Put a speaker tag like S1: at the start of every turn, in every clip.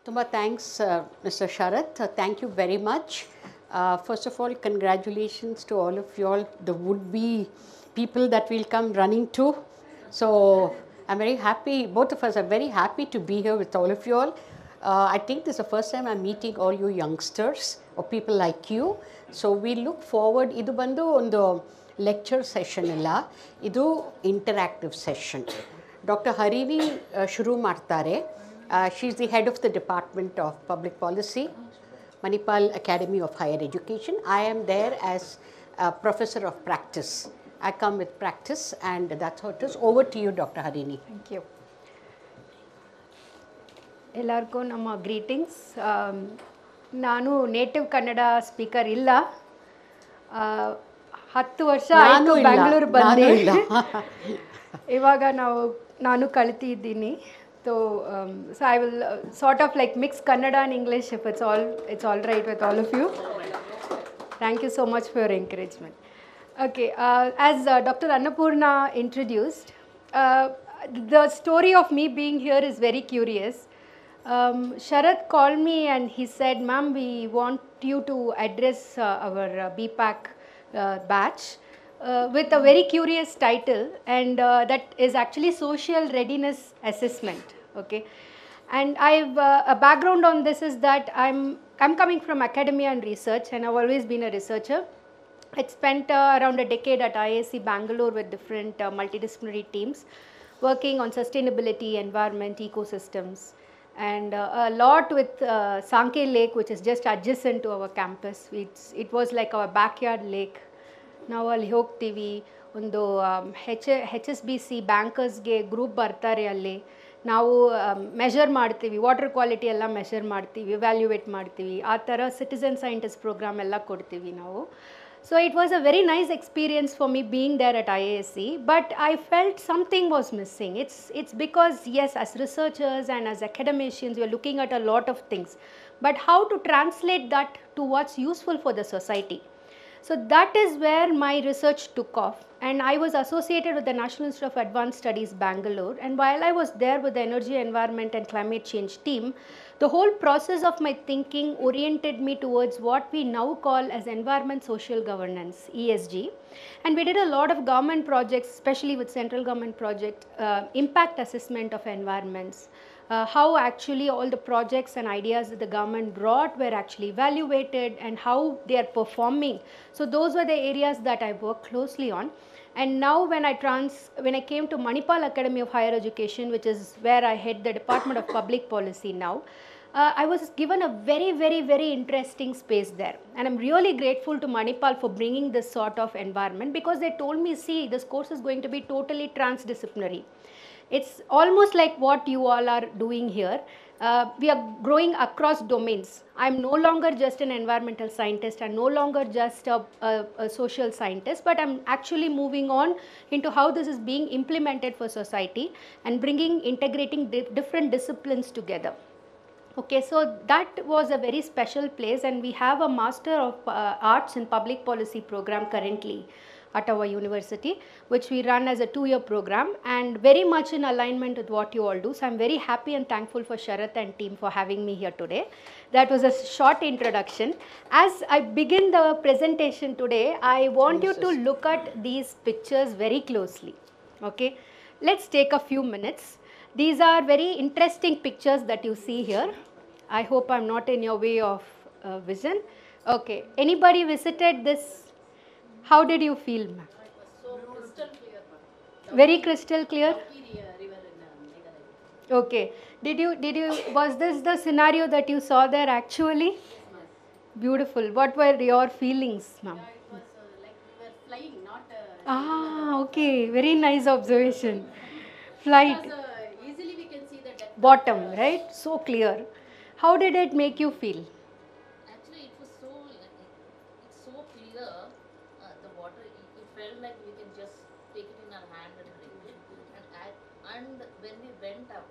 S1: Tumba thanks, Mr. Sharath. Thank you very much. First of all, congratulations to all of you all, the would-be people that will come running to. So I'm very happy, both of us are very happy to be here with all of you all. I think this is the first time I'm meeting all you youngsters or people like you. So we look forward, idu bandu ondo lecture session illa, idu interactive session. Dr. Harini shuru ಮಾಡ್ತಾರೆ. She is the head of the Department of Public Policy, Manipal Academy of Higher Education. I am there as a professor of practice. I come with practice, and that's how it is. Over to you, Dr. Harini.
S2: Thank you. Ellargu nama greetings. Nanu native Kannada speaker illa. 10 ವರ್ಷ ಆಯಿತು ಬ್ಯಾಂಗ್ಳೂರ್ ಬಂದೆ. ಇವಾಗ ನಾನು ಕಲಿತಿದ್ದೀನಿ. So I will sort of like mix Kannada and English if it's all right with all of you. Thank you so much for your encouragement. Okay, as Dr. Annapoorna introduced, the story of me being here is very curious. Sharath called me and he said, "Ma'am, we want you to address our B.CLIP batch with a very curious title, and that is actually social readiness assessment." Okay, and I've a background on this is that I'm coming from academia and research, and I've always been a researcher. I spent around a decade at IAC Bangalore with different multidisciplinary teams working on sustainability, environment, ecosystems, and a lot with Sanke Lake, which is just adjacent to our campus. It was like our backyard lake. ನಾವು ಅಲ್ಲಿ ಹೋಗ್ತೀವಿ, ಒಂದು HSBC ಬ್ಯಾಂಕರ್ಸ್ಗೆ group ಬರ್ತಾರೆ, ಅಲ್ಲಿ ನಾವು measure ಮಾಡ್ತೀವಿ, water quality ಎಲ್ಲ measure ಮಾಡ್ತೀವಿ, ವ್ಯಾಲ್ಯೂವೇಟ್ ಮಾಡ್ತೀವಿ, ಆ ಥರ ಸಿಟಿಸನ್ ಸೈಂಟಿಸ್ಟ್ ಪ್ರೋಗ್ರಾಮ್ ಎಲ್ಲ ಕೊಡ್ತೀವಿ ನಾವು. So it was a very nice experience for me being there at IASC, but I felt something was missing. It's because, yes, as researchers and as academicians, we are looking at a lot of things, but how to translate that to what's useful for the society? So that is where my research took off, and I was associated with the National Institute of Advanced Studies, Bangalore, and while I was there with the Energy, Environment and Climate Change team, the whole process of my thinking oriented me towards what we now call as Environment Social Governance, ESG, and we did a lot of government projects, especially with central government project, impact assessment of environments, how actually all the projects and ideas that the government brought were actually evaluated and how they are performing. So those were the areas that I worked closely on. And now when I came to Manipal Academy of Higher Education, which is where I head the Department of Public Policy now, I was given a very, very, very interesting space there. And I'm really grateful to Manipal for bringing this sort of environment, because they told me, see, this course is going to be totally transdisciplinary. It's almost like what you all are doing here. We are growing across domains. I'm no longer just an environmental scientist, I'm no longer just a social scientist, but I'm actually moving on into how this is being implemented for society and integrating different disciplines together. Okay, so that was a very special place, and we have a Master of Arts in Public Policy program currently at our university, which we run as a 2-year program, and very much in alignment with what you all do. So I'm very happy and thankful for Sharath and team for having me here today. That was a short introduction. As I begin the presentation today, I want you to look at these pictures very closely. Okay, let's take a few minutes. These are very interesting pictures that you see here. I hope I'm not in your way of vision. Okay, anybody visited this? How did you feel, ma'am?
S3: It was so crystal clear, ma'am.
S2: Very crystal clear?
S3: River in Bengalore.
S2: Okay. Was this the scenario that you saw there actually?
S3: Yes.
S2: Beautiful. What were your feelings, ma'am?
S3: Yeah, it was like we were flying, not...
S2: Okay. Very nice observation. Flight.
S3: Because easily we can see the depth.
S2: Bottom, right? So clear. How did it make you feel?
S3: Actually, it was it's so clear, the water, it felt like we can just take it in our hand and drink it. And when we went up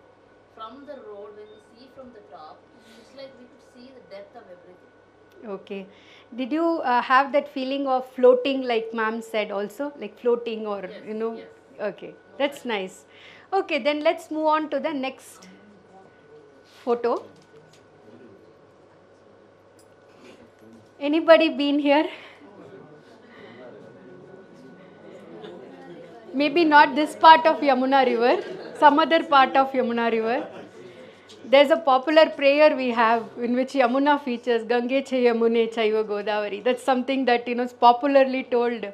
S3: from the road, when we see from the top, it's like we could see the depth of everything.
S2: Okay. Did you have that feeling of floating, like ma'am said also, like floating, or
S3: Yes, yes.
S2: Okay, that's nice. Okay, then let's move on to the next photo. Anybody been here? Maybe not this part of Yamuna River, some other part of Yamuna River. There's a popular prayer we have in which Yamuna features, Gange che Yamune chaiva Godavari. That's something that is popularly told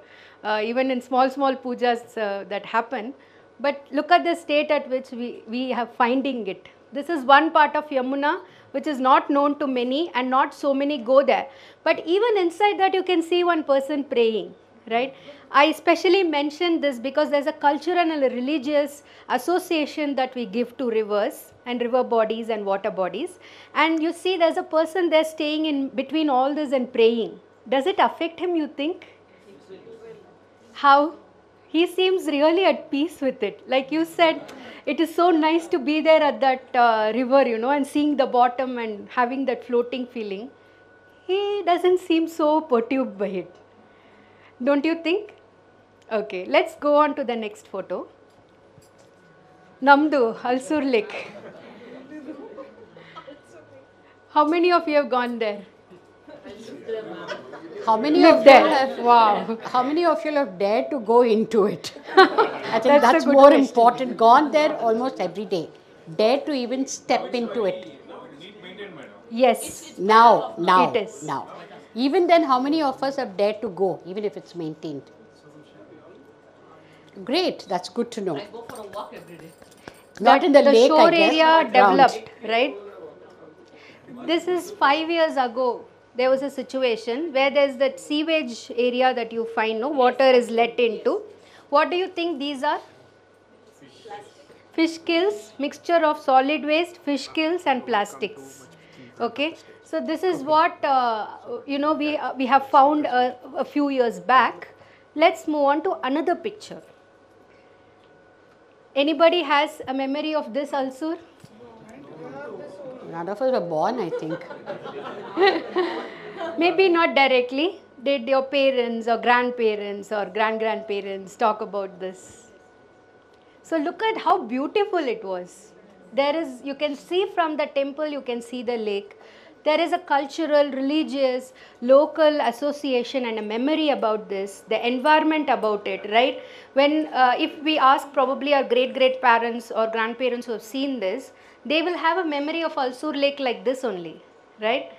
S2: even in small pujas that happen. But look at the state at which we have finding it. This is one part of Yamuna which is not known to many, and not so many go there. But even inside that you can see one person praying, right? I especially mentioned this because there's a cultural and a religious association that we give to rivers and river bodies and water bodies. And you see there's a person there staying in between all this and praying. Does it affect him, you think? How? He seems really at peace with it. Like you said, it is so nice to be there at that river, and seeing the bottom and having that floating feeling. He doesn't seem so perturbed by it. Don't you think? Okay, let's go on to the next photo. Namdu, Alsur Lake. How many of you have gone there?
S1: How many of you have? Wow. How many of you have dared to go into it? I think that's more important. Gone there almost every day. Dare to even step into it.
S2: Yes.
S1: Now.
S2: It is.
S1: Now. Even then, how many of us have dared to go, even if it's maintained? Great. That's good to know.
S3: I go for a walk every day.
S1: Not in the lake,
S2: shore
S1: I guess,
S2: area developed, right? This is 5 years ago. There was a situation where there's that sewage area that you find, water is let into. What do you think these are? Fish kills, mixture of solid waste, fish kills and plastics. Okay, so this is what we have found a few years back. Let's move on to another picture. Anybody has a memory of this Alsur?
S1: None of us were born, I think.
S2: Maybe not directly. Did your parents or grandparents or grandparents talk about this? So look at how beautiful it was. You can see from the temple, you can see the lake. There is a cultural, religious, local association and a memory about this, the environment about it, right? When, if we ask probably our great-parents or grandparents who have seen this, they will have a memory of Alsur Lake like this only, right?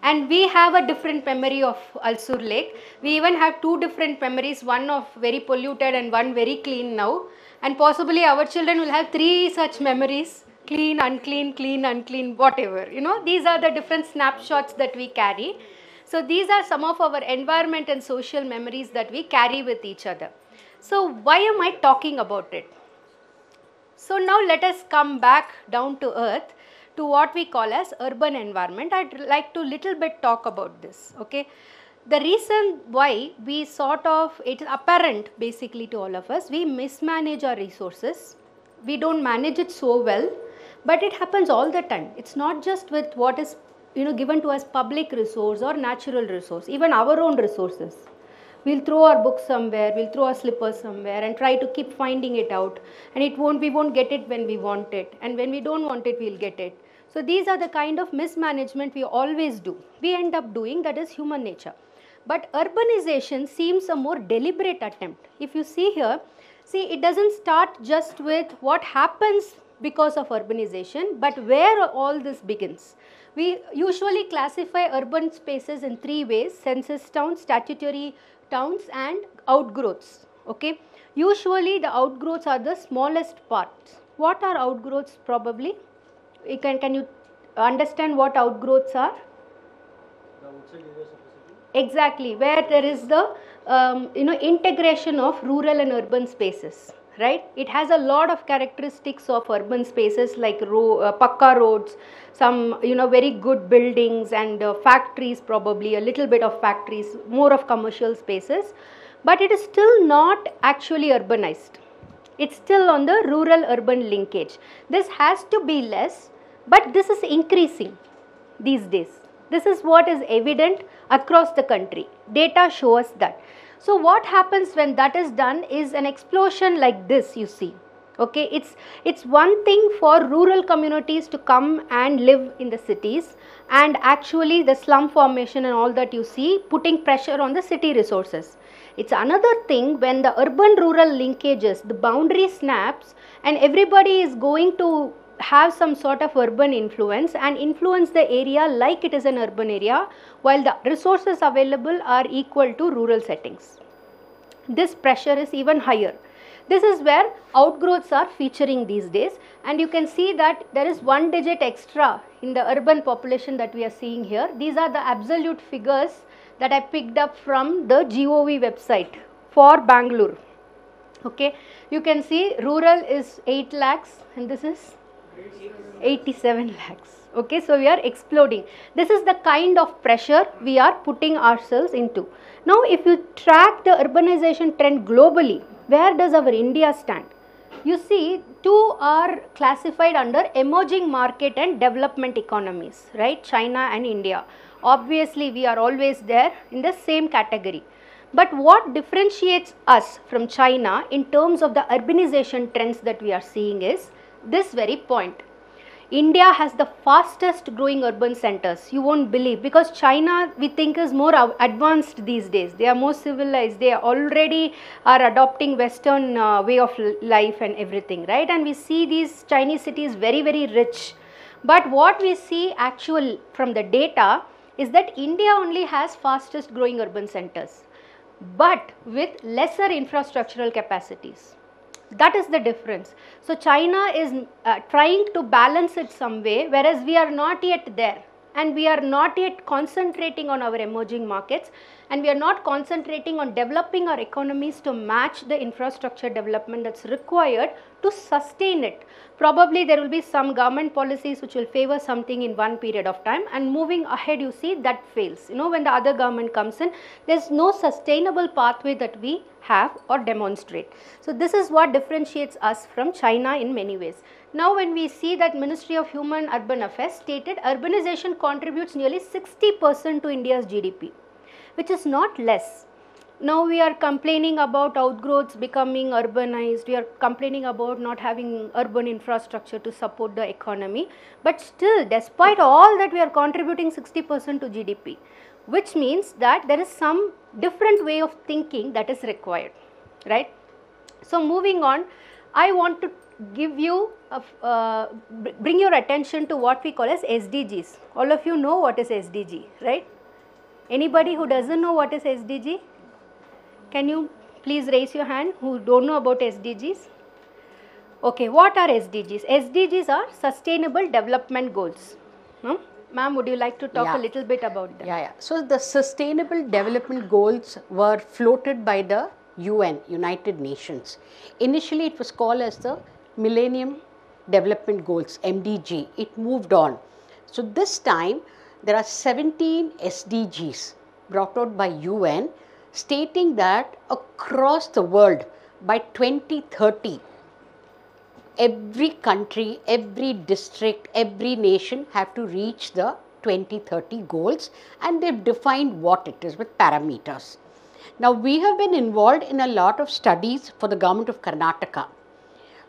S2: And we have a different memory of Alsur Lake. We even have two different memories, one of very polluted and one very clean now. And possibly our children will have three such memories, clean, unclean, whatever. These are the different snapshots that we carry. So these are some of our environment and social memories that we carry with each other. So why am I talking about it? So now let us come back down to earth to what we call as urban environment. I'd like to little bit talk about this, okay. The reason why we it's apparent basically to all of us, we mismanage our resources. We don't manage it so well, but it happens all the time. It's not just with what is given to us public resource or natural resource, even our own resources. We'll throw our books somewhere, we'll throw our slippers somewhere and try to keep finding it out, and we won't get it when we want it, and when we don't want it, we'll get it. So these are the kind of mismanagement we always do. We end up doing, that is human nature. But urbanization seems a more deliberate attempt. If you see here, it doesn't start just with what happens because of urbanization, but where all this begins. We usually classify urban spaces in three ways: census towns, statutory towns and outgrowths. Okay. Usually the outgrowths are the smallest parts. What are outgrowths probably? Can you understand what outgrowths are?
S4: The outside areas of the city.
S2: Exactly, where there is the integration of rural and urban spaces, right? It has a lot of characteristics of urban spaces like pakka roads, some very good buildings and factories, probably a little bit of factories, more of commercial spaces, but it is still not actually urbanized. It's still on the rural urban linkage. This has to be less, but this is increasing these days. This is what is evident across the country. Data shows that. So what happens when that is done is an explosion like this, you see. Okay, it's one thing for rural communities to come and live in the cities, and actually the slum formation and all that you see putting pressure on the city resources. It's another thing when the urban rural linkages, the boundary snaps, and everybody is going to have some sort of urban influence and influence the area like it is an urban area, while the resources available are equal to rural settings. This pressure is even higher. This is where outgrowths are featuring these days, and you can see that there is 1 digit extra in the urban population that we are seeing here. These are the absolute figures that I picked up from the GOV website for Bangalore. Okay, you can see rural is 8 lakhs and this is 87 lakhs. Okay, so we are exploding. This is the kind of pressure we are putting ourselves into. Now, if you track the urbanization trend globally, where does our India stand? You see, two are classified under emerging market and development economies, right? China and India. Obviously, we are always there in the same category. But what differentiates us from China in terms of the urbanization trends that we are seeing is this very point. India has the fastest growing urban centers. You won't believe, because China we think is more advanced these days. They are more civilized. They already are adopting Western way of life and everything, right? And we see these Chinese cities very, very rich. But what we see actual from the data is that India only has fastest growing urban centers, but with lesser infrastructural capacities. That is the difference. So China is trying to balance it some way, whereas we are not yet there, and we are not yet concentrating on our emerging markets, and we are not concentrating on developing our economies to match the infrastructure development that's required to sustain it. Probably there will be some government policies which will favor something in one period of time, and moving ahead you see that fails. You know, when the other government comes in, there's no sustainable pathway that we have or demonstrate. So this is what differentiates us from China in many ways. Now when we see that Ministry of Human Urban Affairs stated urbanization contributes nearly 60% to India's GDP, which is not less. Now we are complaining about outgrowths becoming urbanized, we are complaining about not having urban infrastructure to support the economy, but still despite all that we are contributing 60% to GDP, which means that there is some different way of thinking that is required, right? So moving on, I want to give you, bring your attention to what we call as SDGs. All of you know what is SDG, right? Anybody who doesn't know what is SDG? Can you please raise your hand who don't know about SDGs? Okay, what are SDGs? SDGs are Sustainable Development Goals. Ma'am, would you like to talk a little bit about that?
S1: Yeah. So the Sustainable Development Goals were floated by the UN, United Nations. Initially it was called as the Millennium Development Goals, MDG. It moved on. So this time there are 17 SDGs brought out by UN, stating that across the world by 2030, every country, every district, every nation have to reach the 2030 goals, and they've defined what it is with parameters. Now we have been involved in a lot of studies for the government of Karnataka.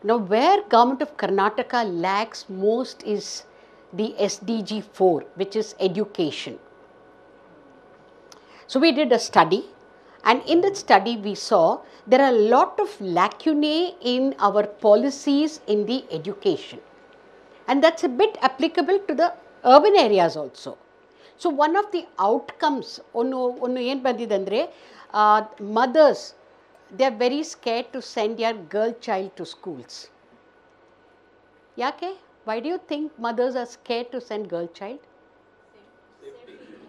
S1: Now where government of Karnataka lacks most is the SDG 4, which is education. So we did a study, and in that study we saw there are a lot of lacunae in our policies in the education, and that's a bit applicable to the urban areas also. So one of the outcomes, mothers, they are very scared to send their girl child to schools. Yake? Why do you think mothers are scared to send girl child?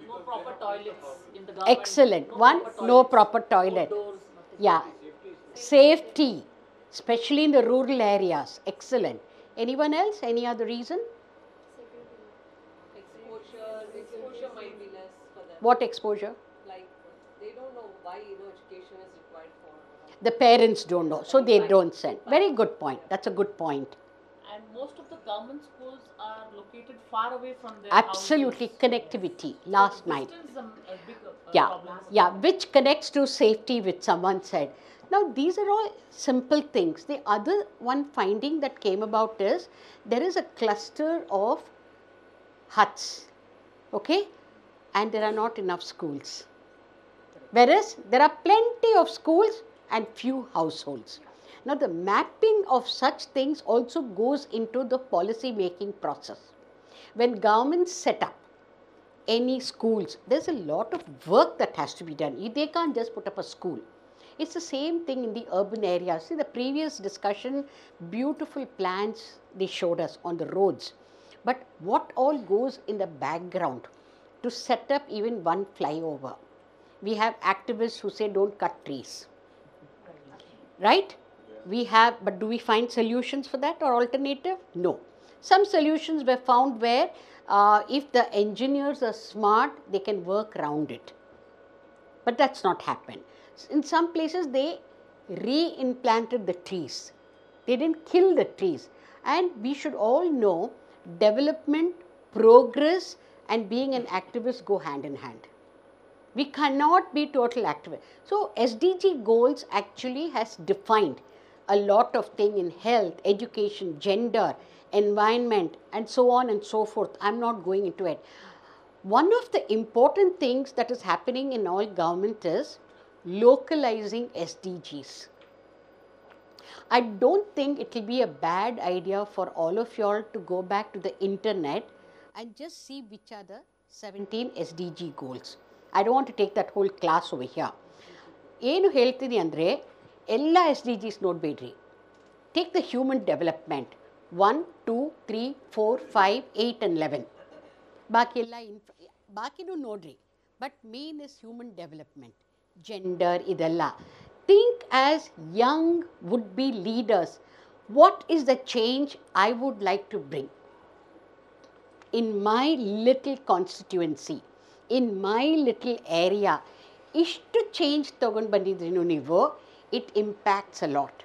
S3: No proper toilets in the government.
S1: Excellent. No proper toilet. Yeah. Safety, especially in the rural areas. Excellent. Anyone else? Any other reason?
S5: Exposure might be less for them.
S1: What exposure?
S5: Like, they don't know why education is required for.
S1: The parents don't know, so they don't send. Very good point. That's a good point.
S3: And most of the government schools are located far away from their
S1: Absolutely.
S3: houses.
S1: Connectivity, last mile.
S3: Distance is a big
S1: Yeah,
S3: problem.
S1: yeah, which connects to safety, which someone said. Now these are all simple things. The other one finding that came about is there is a cluster of huts, okay, and there are not enough schools. Whereas there are plenty of schools and few households. Now the mapping of such things also goes into the policy making process. When governments set up any schools, there's a lot of work that has to be done. They can't just put up a school. It's the same thing in the urban areas. See, the previous discussion, beautiful plans they showed us on the roads. But what all goes in the background to set up even one flyover? We have activists who say don't cut trees. Right? We have, but do we find solutions for that or alternative? No. Some solutions were found where if the engineers are smart, they can work around it. But that's not happened. In some places, they re-implanted the trees. They didn't kill the trees. And we should all know development, progress, and being an activist go hand in hand. We cannot be total activists. So SDG goals actually has defined a lot of things in health, education, gender, environment, and so on and so forth. I'm not going into it. One of the important things that is happening in all government is localizing SDGs. I don't think it will be a bad idea for all of y'all to go back to the internet and just see which are the 17 SDG goals. I don't want to take that whole class over here. ಏನು ಹೇಳ್ತೀನಿ ಅಂದರೆ ಎಲ್ಲ SDGs ನೋಡಬೇಡ್ರಿ. Take the human development 1, 2, 3, 4, 5, 8 and 11. ಬಾಕಿನೂ ನೋಡ್ರಿ. But main is human development, gender ಇದೆಲ್ಲ. Think as young would-be leaders. What is the change I would like to bring in my little constituency, in my little area? ಇಷ್ಟು change ತೊಗೊಂಡು ಬಂದಿದ್ರೂ ನೀವು, it impacts a lot.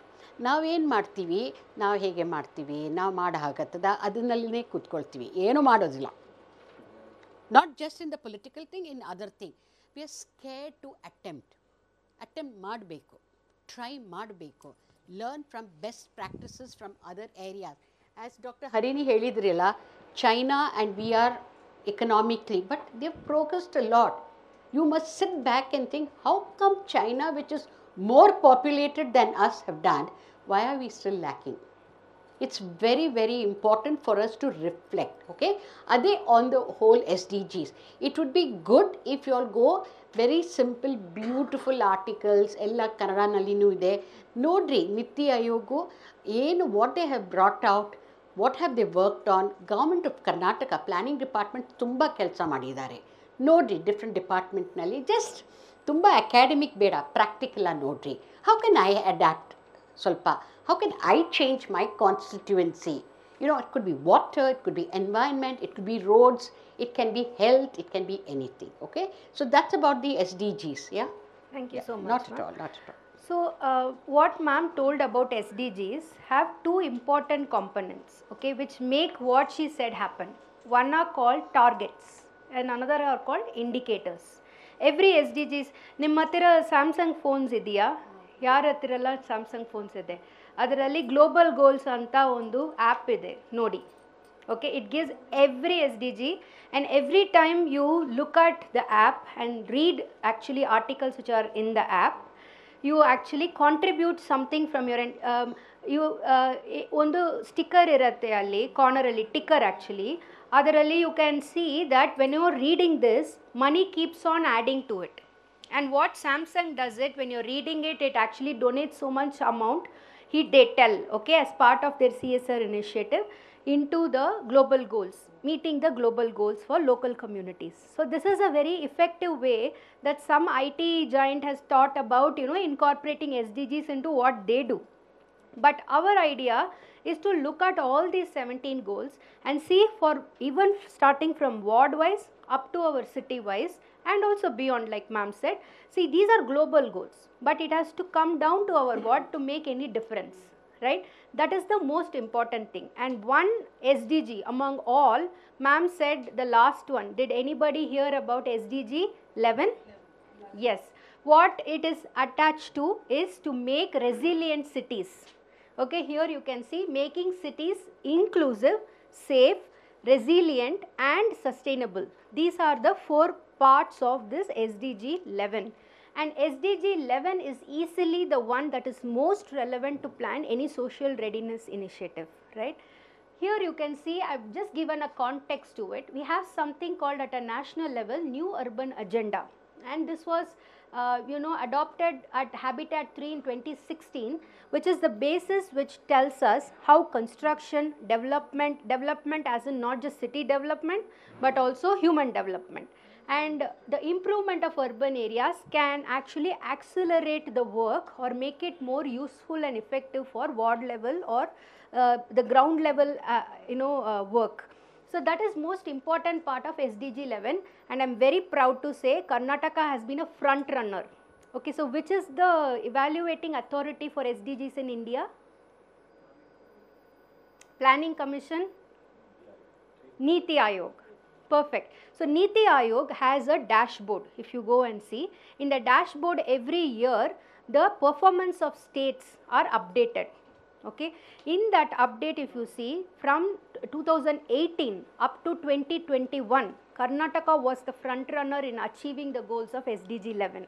S1: ನಾವೇನು ಮಾಡ್ತೀವಿ, ನಾವು ಹೇಗೆ ಮಾಡ್ತೀವಿ, ನಾವು ಮಾಡೋ ಹಾಗತ್ತದ ಅದನ್ನಲ್ಲೇ ಕೂತ್ಕೊಳ್ತೀವಿ, ಏನೂ ಮಾಡೋದಿಲ್ಲ. Not just in the political thing, in other thing. We are scared to attempt ಮಾಡಬೇಕು, ಟ್ರೈ ಮಾಡಬೇಕು, learn from best practices from other areas. As doctor Harini ಹೇಳಿದ್ರಲ್ಲ, China and we are economically, but they have progressed a lot. You must sit back and think, how come China, which is more populated than us, have done? Why are we still lacking? It's very, very important for us to reflect, okay? Ade on the whole SDGs. It would be good if you all go very simple, beautiful articles, ella Kannada-nallinu ide. Nodri, Niti Ayogu, what they have brought out, what have they worked on. Government of Karnataka, planning department, tumba kelsa madidare. Nodri, different department nalli, just tumba academic beda, practical nodri. How can I adapt? Solpa. How can I change my constituency? You know, it could be water, it could be environment, it could be roads, it can be health, it can be anything, okay? So that's about the SDGs, yeah?
S2: Thank you so much.
S1: Not at all, not at all.
S2: So, what ma'am told about SDGs have two important components, okay, which make what she said happen. One are called targets and another are called indicators. Every SDGs, ನಿಮ್ಮ ಹತ್ತಿರ Samsung phones ಇದೆಯಾ? ಯಾರ ಹತ್ತಿರಲ್ಲ Samsung phones ಇದೆ. ಅದರಲ್ಲಿ global goals ಅಂತ ಒಂದು app ಇದೆ, ನೋಡಿ. Okay, it gives every SDG, and every time you look at the app and read actually articles which are in the app, you actually contribute something from your end. ಒಂದು sticker ಇರುತ್ತೆ ಅಲ್ಲಿ ಕಾರ್ನರಲ್ಲಿ, ಟಿಕ್ಕರ್ actually. ಅದರಲ್ಲಿ you can see that when you are reading this, money keeps on adding to it. And what Samsung does it, when you're reading it, it actually donates so much amount, they tell, okay, as part of their CSR initiative, into the global goals, meeting the global goals for local communities. So this is a very effective way that some IT giant has thought about, incorporating SDGs into what they do. But our idea is to look at all these 17 goals and see, for even starting from ward wise up to our city wise and also beyond, like ma'am said, see, these are global goals, but it has to come down to our ward to make any difference, right? That is the most important thing. And one SDG among all, ma'am said the last one. Did anybody hear about SDG 11? Yes. what it is attached to is to make resilient cities. Okay, here you can see making cities inclusive, safe, resilient and sustainable. These are the 4 parts of this SDG 11. And SDG 11 is easily the one that is most relevant to plan any social readiness initiative, right? Here you can see I have just given a context to it. We have something called at a national level New Urban Agenda, and this was adopted at Habitat 3 in 2016, which is the basis which tells us how construction, development as in not just city development but also human development, and the improvement of urban areas can actually accelerate the work or make it more useful and effective for ward level or the ground level work. So that is most important part of SDG 11, and I am very proud to say Karnataka has been a front runner. Okay, so which is the evaluating authority for SDGs in India? Planning Commission? Niti Aayog. Perfect. So Niti Aayog has a dashboard. If you go and see, in the dashboard every year the performance of states are updated. Okay, in that update if you see from 2018 up to 2021, Karnataka was the front runner in achieving the goals of SDG 11.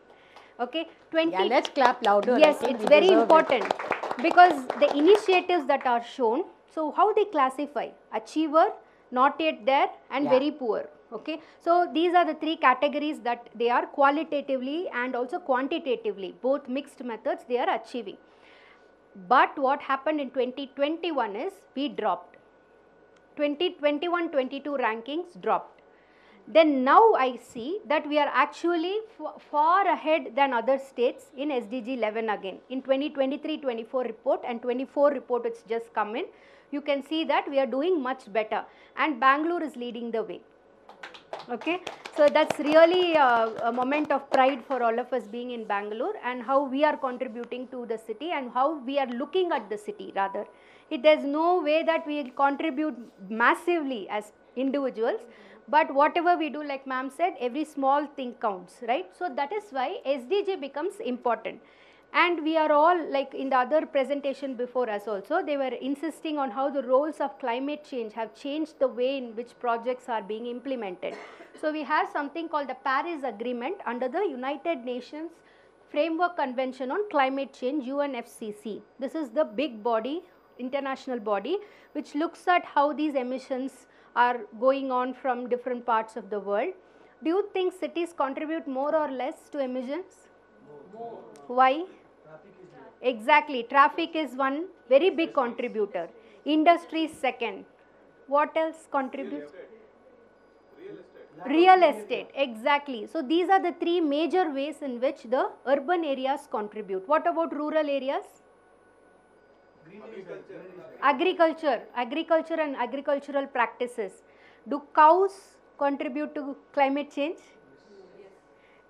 S2: Okay,
S1: yeah, let's clap louder.
S2: Yes, it's very important because the initiatives that are shown, so how they classify: achiever, not yet there and very poor. Okay, so these are the 3 categories that they are qualitatively and also quantitatively, both mixed methods they are achieving. But what happened in 2021 is we dropped. 2021-22 rankings dropped. Then now I see that we are actually far ahead than other states in SDG 11 again. In 2023-24 report and 24 report which just come in, you can see that we are doing much better and Bangalore is leading the way. Okay, so that's really a moment of pride for all of us being in Bangalore and how we are contributing to the city and how we are looking at the city rather. There's no way that we will contribute massively as individuals, but whatever we do, like ma'am said, every small thing counts, right? So that is why SDG becomes important. And we are all, like in the other presentation before us also, they were insisting on how the roles of climate change have changed the way in which projects are being implemented. So we have something called the Paris Agreement under the United Nations Framework Convention on Climate Change, UNFCCC. This is the big body, international body, which looks at how these emissions are going on from different parts of the world. Do you think cities contribute more or less to emissions?
S4: More.
S2: Why? Exactly, traffic is one very big contributor. Industry second. What else contributes? Real estate, exactly. So these are the 3 major ways in which the urban areas contribute. What about rural areas? Agriculture and agricultural practices. Do cows contribute to climate change?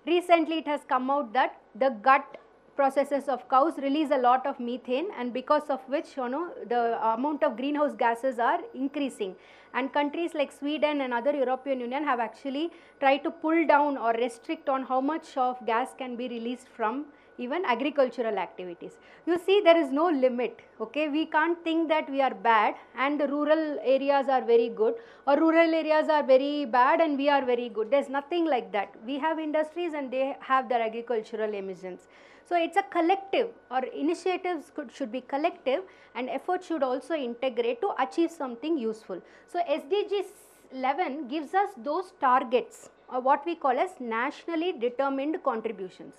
S2: Recently it has come out that the gut processes of cows release a lot of methane, and because of which the amount of greenhouse gases are increasing, and countries like Sweden and other European Union have actually tried to pull down or restrict on how much of gas can be released from even agricultural activities. You see, there is no limit. Okay, we can't think that we are bad and the rural areas are very good, or rural areas are very bad and we are very good. There's nothing like that. We have industries and they have their agricultural emissions. So it's a collective, or initiatives should be collective, and effort should also integrate to achieve something useful. So SDG 11 gives us those targets, or what we call as nationally determined contributions.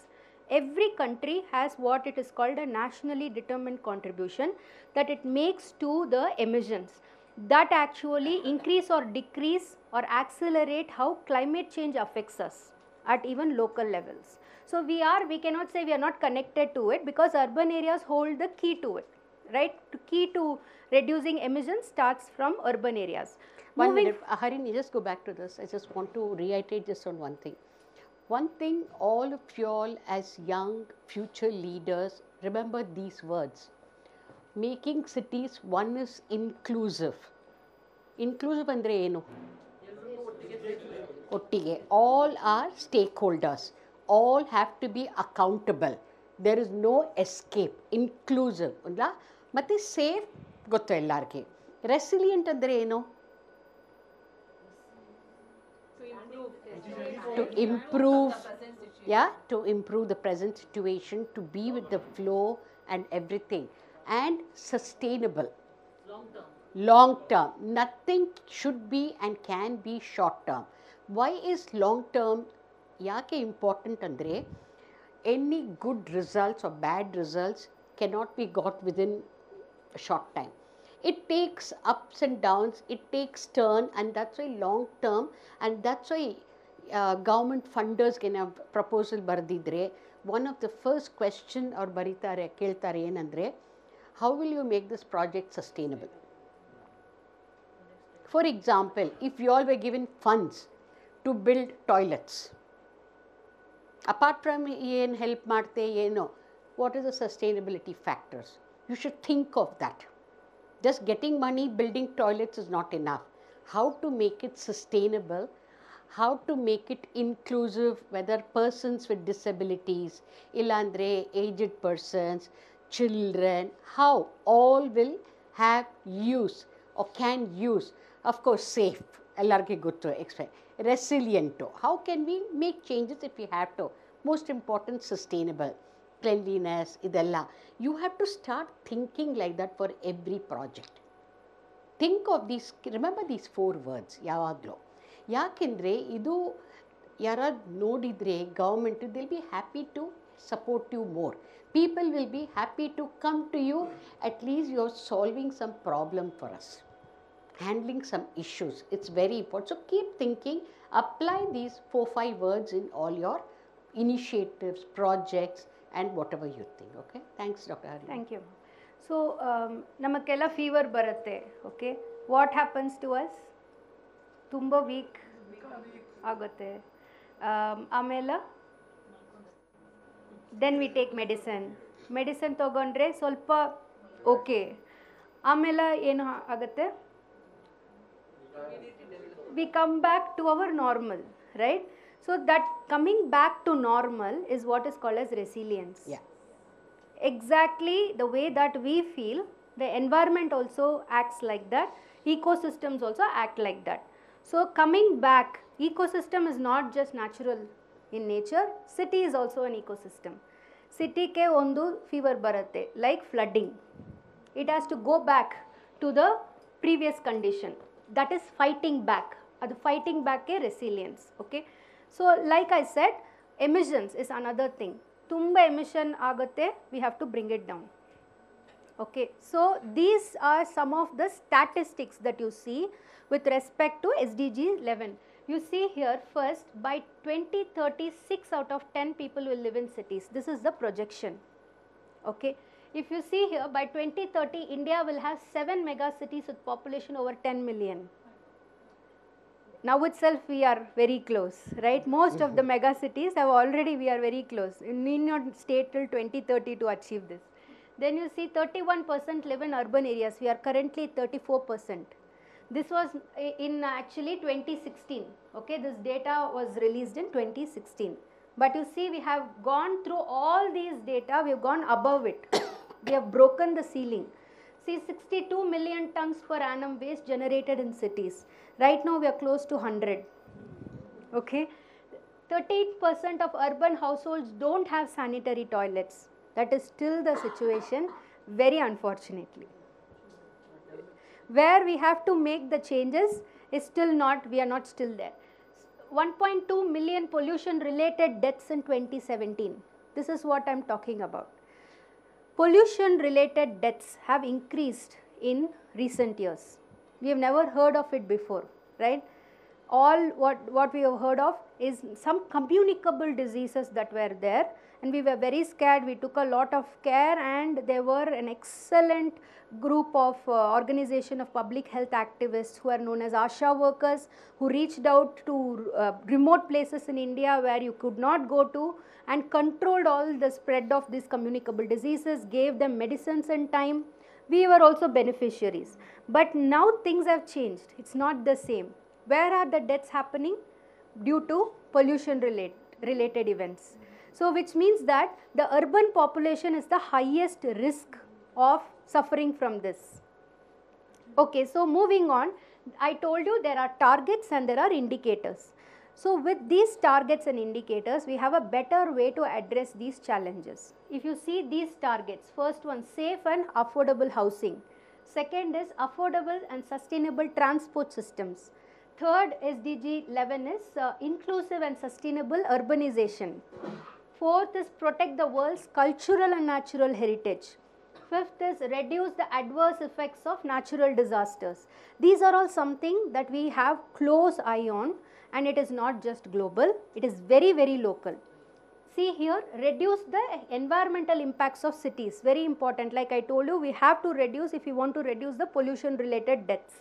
S2: Every country has what it is called a nationally determined contribution that it makes to the emissions that actually increase or decrease or accelerate how climate change affects us at even local levels. So we cannot say we are not connected to it, because urban areas hold the key to it, right? The key to reducing emissions starts from urban areas.
S1: One minute, Harini, just go back to this. I just want to reiterate just on one thing. One thing, all of you all as young future leaders, remember these words. Making cities, one is inclusive. Inclusive andre enu? Ottige. All are stakeholders. all have to be accountable. There is no escape. Inclusive ಅಲ್ಲ ಮತ್ತು safe ಗೊತ್ತು ಎಲ್ಲರಿಗೆ. Resilient ಅಂದರೆ ಏನು? To improve, yeah, to improve the present situation, to be with the flow and everything, and sustainable. Long term. Nothing should be and can be short term. Why is long term ಯಾಕೆ important ಅಂದರೆ any good results or bad results cannot be got within a short time. It takes ups and downs, it takes turn, and that's why long term, and that's why government funders can have proposal ಬರೆದಿದ್ರೆ one of the first question ಅವ್ರು ಬರೀತಾರೆ ಕೇಳ್ತಾರೆ ಏನಂದರೆ how will you make this project sustainable? For example, if you all were given funds to build toilets, apart from ಏನು help ಮಾಡ್ತೆ ಏನೋ, what is the sustainability factors? You should think of that. Just getting money, building toilets is not enough. How to make it sustainable, how to make it inclusive, whether persons with disabilities, illandre aged persons, children, how all will have use or can use. Of course, safe, ellarge gottu, resilient. How can we make changes if we have to? Most important, sustainable, cleanliness, idella. You have to start thinking like that for every project. Think of these, remember these 4 words, yavaglo. ಯಾಕೆಂದರೆ ಇದು ಯಾರಾದ್ರು ನೋಡಿದರೆ government will be happy to support you more. People will be happy to come to you. At least you are solving some problem for us, handling some issues. It's very important. So keep thinking, apply these 4-5 words in all your initiatives, projects, and whatever you think. Okay, thanks Dr. Harini.
S2: Thank you. So ನಮಗೆಲ್ಲ fever ಬರುತ್ತೆ. Okay, what happens to us? ತುಂಬ weak ಆಗುತ್ತೆ. ಆಮೇಲೆ then we take medicine ತೊಗೊಂಡ್ರೆ ಸ್ವಲ್ಪ okay. ಆಮೇಲೆ ಏನು ಆಗುತ್ತೆ? we come back to our normal, right? So that coming back to normal is what is called as resilience.
S1: Yeah.
S2: Exactly the way that we feel, the environment also acts like that, ecosystems also act like that. So coming back, ecosystem is not just natural in nature, city is also an ecosystem. City ke ondu fever baratte, like flooding. It has to go back to the previous condition. That is fighting back. Adu fighting back ke resilience. Okay, so like I said, emissions is another thing. Tumba emission agutte, we have to bring it down. Okay, so these are some of the statistics that you see with respect to SDG 11. You see here, first, by 2030, 6 out of 10 people will live in cities. This is the projection. Okay, if you see here, by 2030, India will have 7 mega cities with population over 10 million. Now itself we are very close, right? Most of the mega cities have already, we are very close. You need not stay till 2030 to achieve this. Then you see 31% live in urban areas. We are currently 34%. This was in actually 2016. Okay, this data was released in 2016. But you see, we have gone through all these data, we have gone above it. We have broken the ceiling. See, 62 million tons per annum waste generated in cities. Right now we are close to 100. Okay, 38% of urban households don't have sanitary toilets. That is still the situation, very unfortunately. Where we have to make the changes is still not, we are not still there. 1.2 million pollution related deaths in 2017. This is what I am talking about. Pollution related deaths have increased in recent years. We have never heard of it before, right? All what we have heard of is some communicable diseases that were there, and we were very scared. We took a lot of care, and there were an excellent group of organization of public health activists who are known as ASHA workers, who reached out to remote places in India where you could not go to, and controlled all the spread of these communicable diseases, gave them medicines in time. We were also beneficiaries. But now things have changed. It's not the same. Where are the deaths happening? Due to pollution related events. So which means that the urban population is the highest risk of suffering from this. Okay, so moving on, I told you there are targets and there are indicators. So with these targets and indicators, we have a better way to address these challenges. If you see these targets, first one, safe and affordable housing. Second is affordable and sustainable transport systems. Third, SDG 11 is inclusive and sustainable urbanization. Fourth is protect the world's cultural and natural heritage. Fifth is reduce the adverse effects of natural disasters. These are all something that we have close eye on, and it is not just global, it is very, very local. See here, reduce the environmental impacts of cities, very important. Like I told you, we have to reduce if you want to reduce the pollution related deaths.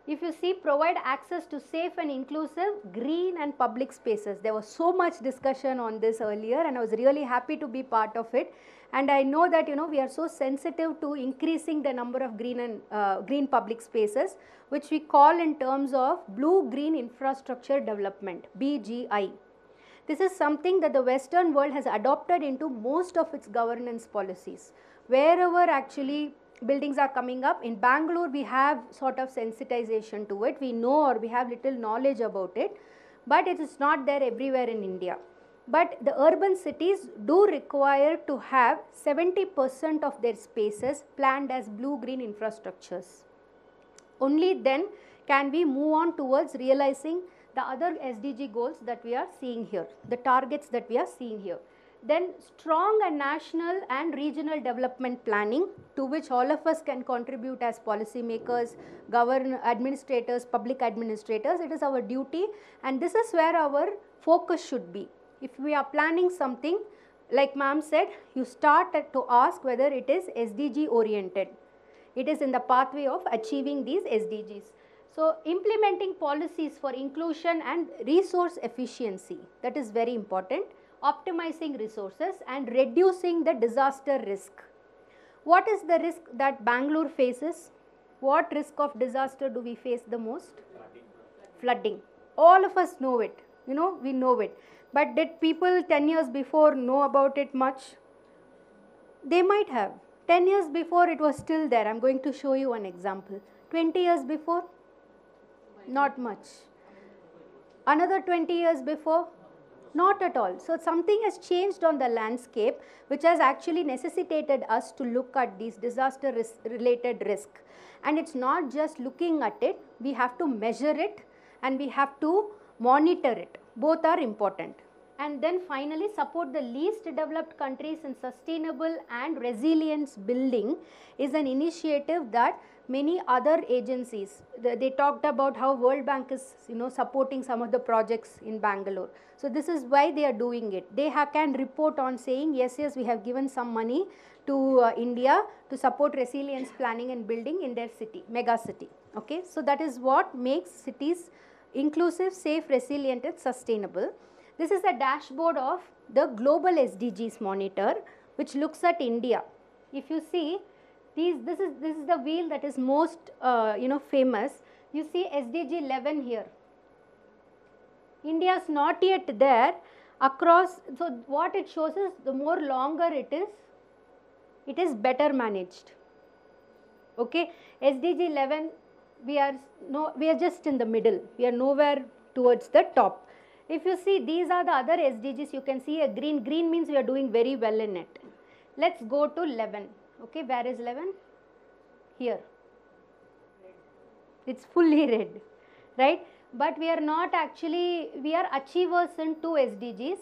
S2: If you see, provide access to safe and inclusive green and public spaces. There was so much discussion on this earlier, and I was really happy to be part of it. And I know that we are so sensitive to increasing the number of green and green public spaces, which we call in terms of blue-green infrastructure development, BGI. This is something that the Western world has adopted into most of its governance policies. Wherever actually buildings are coming up, in Bangalore we have sort of sensitization to it. We know, or we have little knowledge about it, but it is not there everywhere in India. But the urban cities do require to have 70% of their spaces planned as blue-green infrastructures. Only then can we move on towards realizing the other SDG goals that we are seeing here, the targets that we are seeing here. Then strong and national and regional development planning, to which all of us can contribute as policymakers, administrators, public administrators. It is our duty, and this is where our focus should be. If we are planning something, like ma'am said, you start to ask whether it is SDG oriented. It is in the pathway of achieving these SDGs. So implementing policies for inclusion and resource efficiency, that is very important. Optimizing resources and reducing the disaster risk. What is the risk that Bangalore faces? What risk of disaster do we face the most? Flooding. All of us know it. We know it. But did people 10 years before know about it much? They might have. 10 years before it was still there. I'm going to show you an example. 20 years before? Not much. Another 20 years before? Not at all. So something has changed on the landscape, which has actually necessitated us to look at these disaster related risk. And it's not just looking at it, we have to measure it and we have to monitor it. Both are important. And then finally, support the least developed countries in sustainable and resilience building is an initiative that many other agencies, they talked about how World Bank is supporting some of the projects in Bangalore. So this is why they are doing it. They can report on saying, yes, we have given some money to India to support resilience planning and building in their city, mega city. Okay, so that is what makes cities inclusive, safe, resilient and sustainable. This is the dashboard of the global SDGs monitor, which looks at India. If you see, this is the wheel that is most famous. You see SDG 11 here. India is not yet there across. So what it shows is the more longer it is better managed. Okay, SDG 11, we are just in the middle. We are nowhere towards the top. If you see, these are the other SDGs. You can see a green. Green means we are doing very well in it. Let's go to 11. Okay, where is 11? Here. It's fully red, right? But we are not actually, we are achievers in 2 SDGs,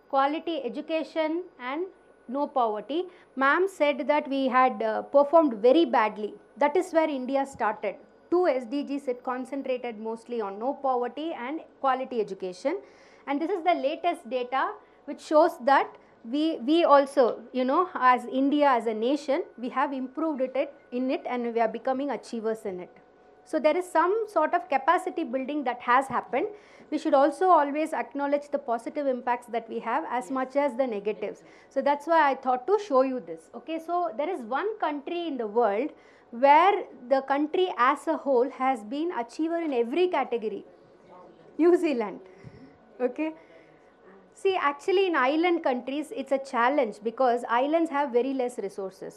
S2: quality education and no poverty. Ma'am said that we had performed very badly. That is where India started. 2 SDGs, it concentrated mostly on no poverty and quality education. And this is the latest data which shows that we also, as India as a nation, we have improved in it and we are becoming achievers in it. So there is some sort of capacity building that has happened. We should also always acknowledge the positive impacts that we have as much as the negatives. So that's why I thought to show you this. Okay, so there is one country in the world where the country as a whole has been achiever in every category. New Zealand. Okay. See, actually in island countries, it's a challenge because islands have very less resources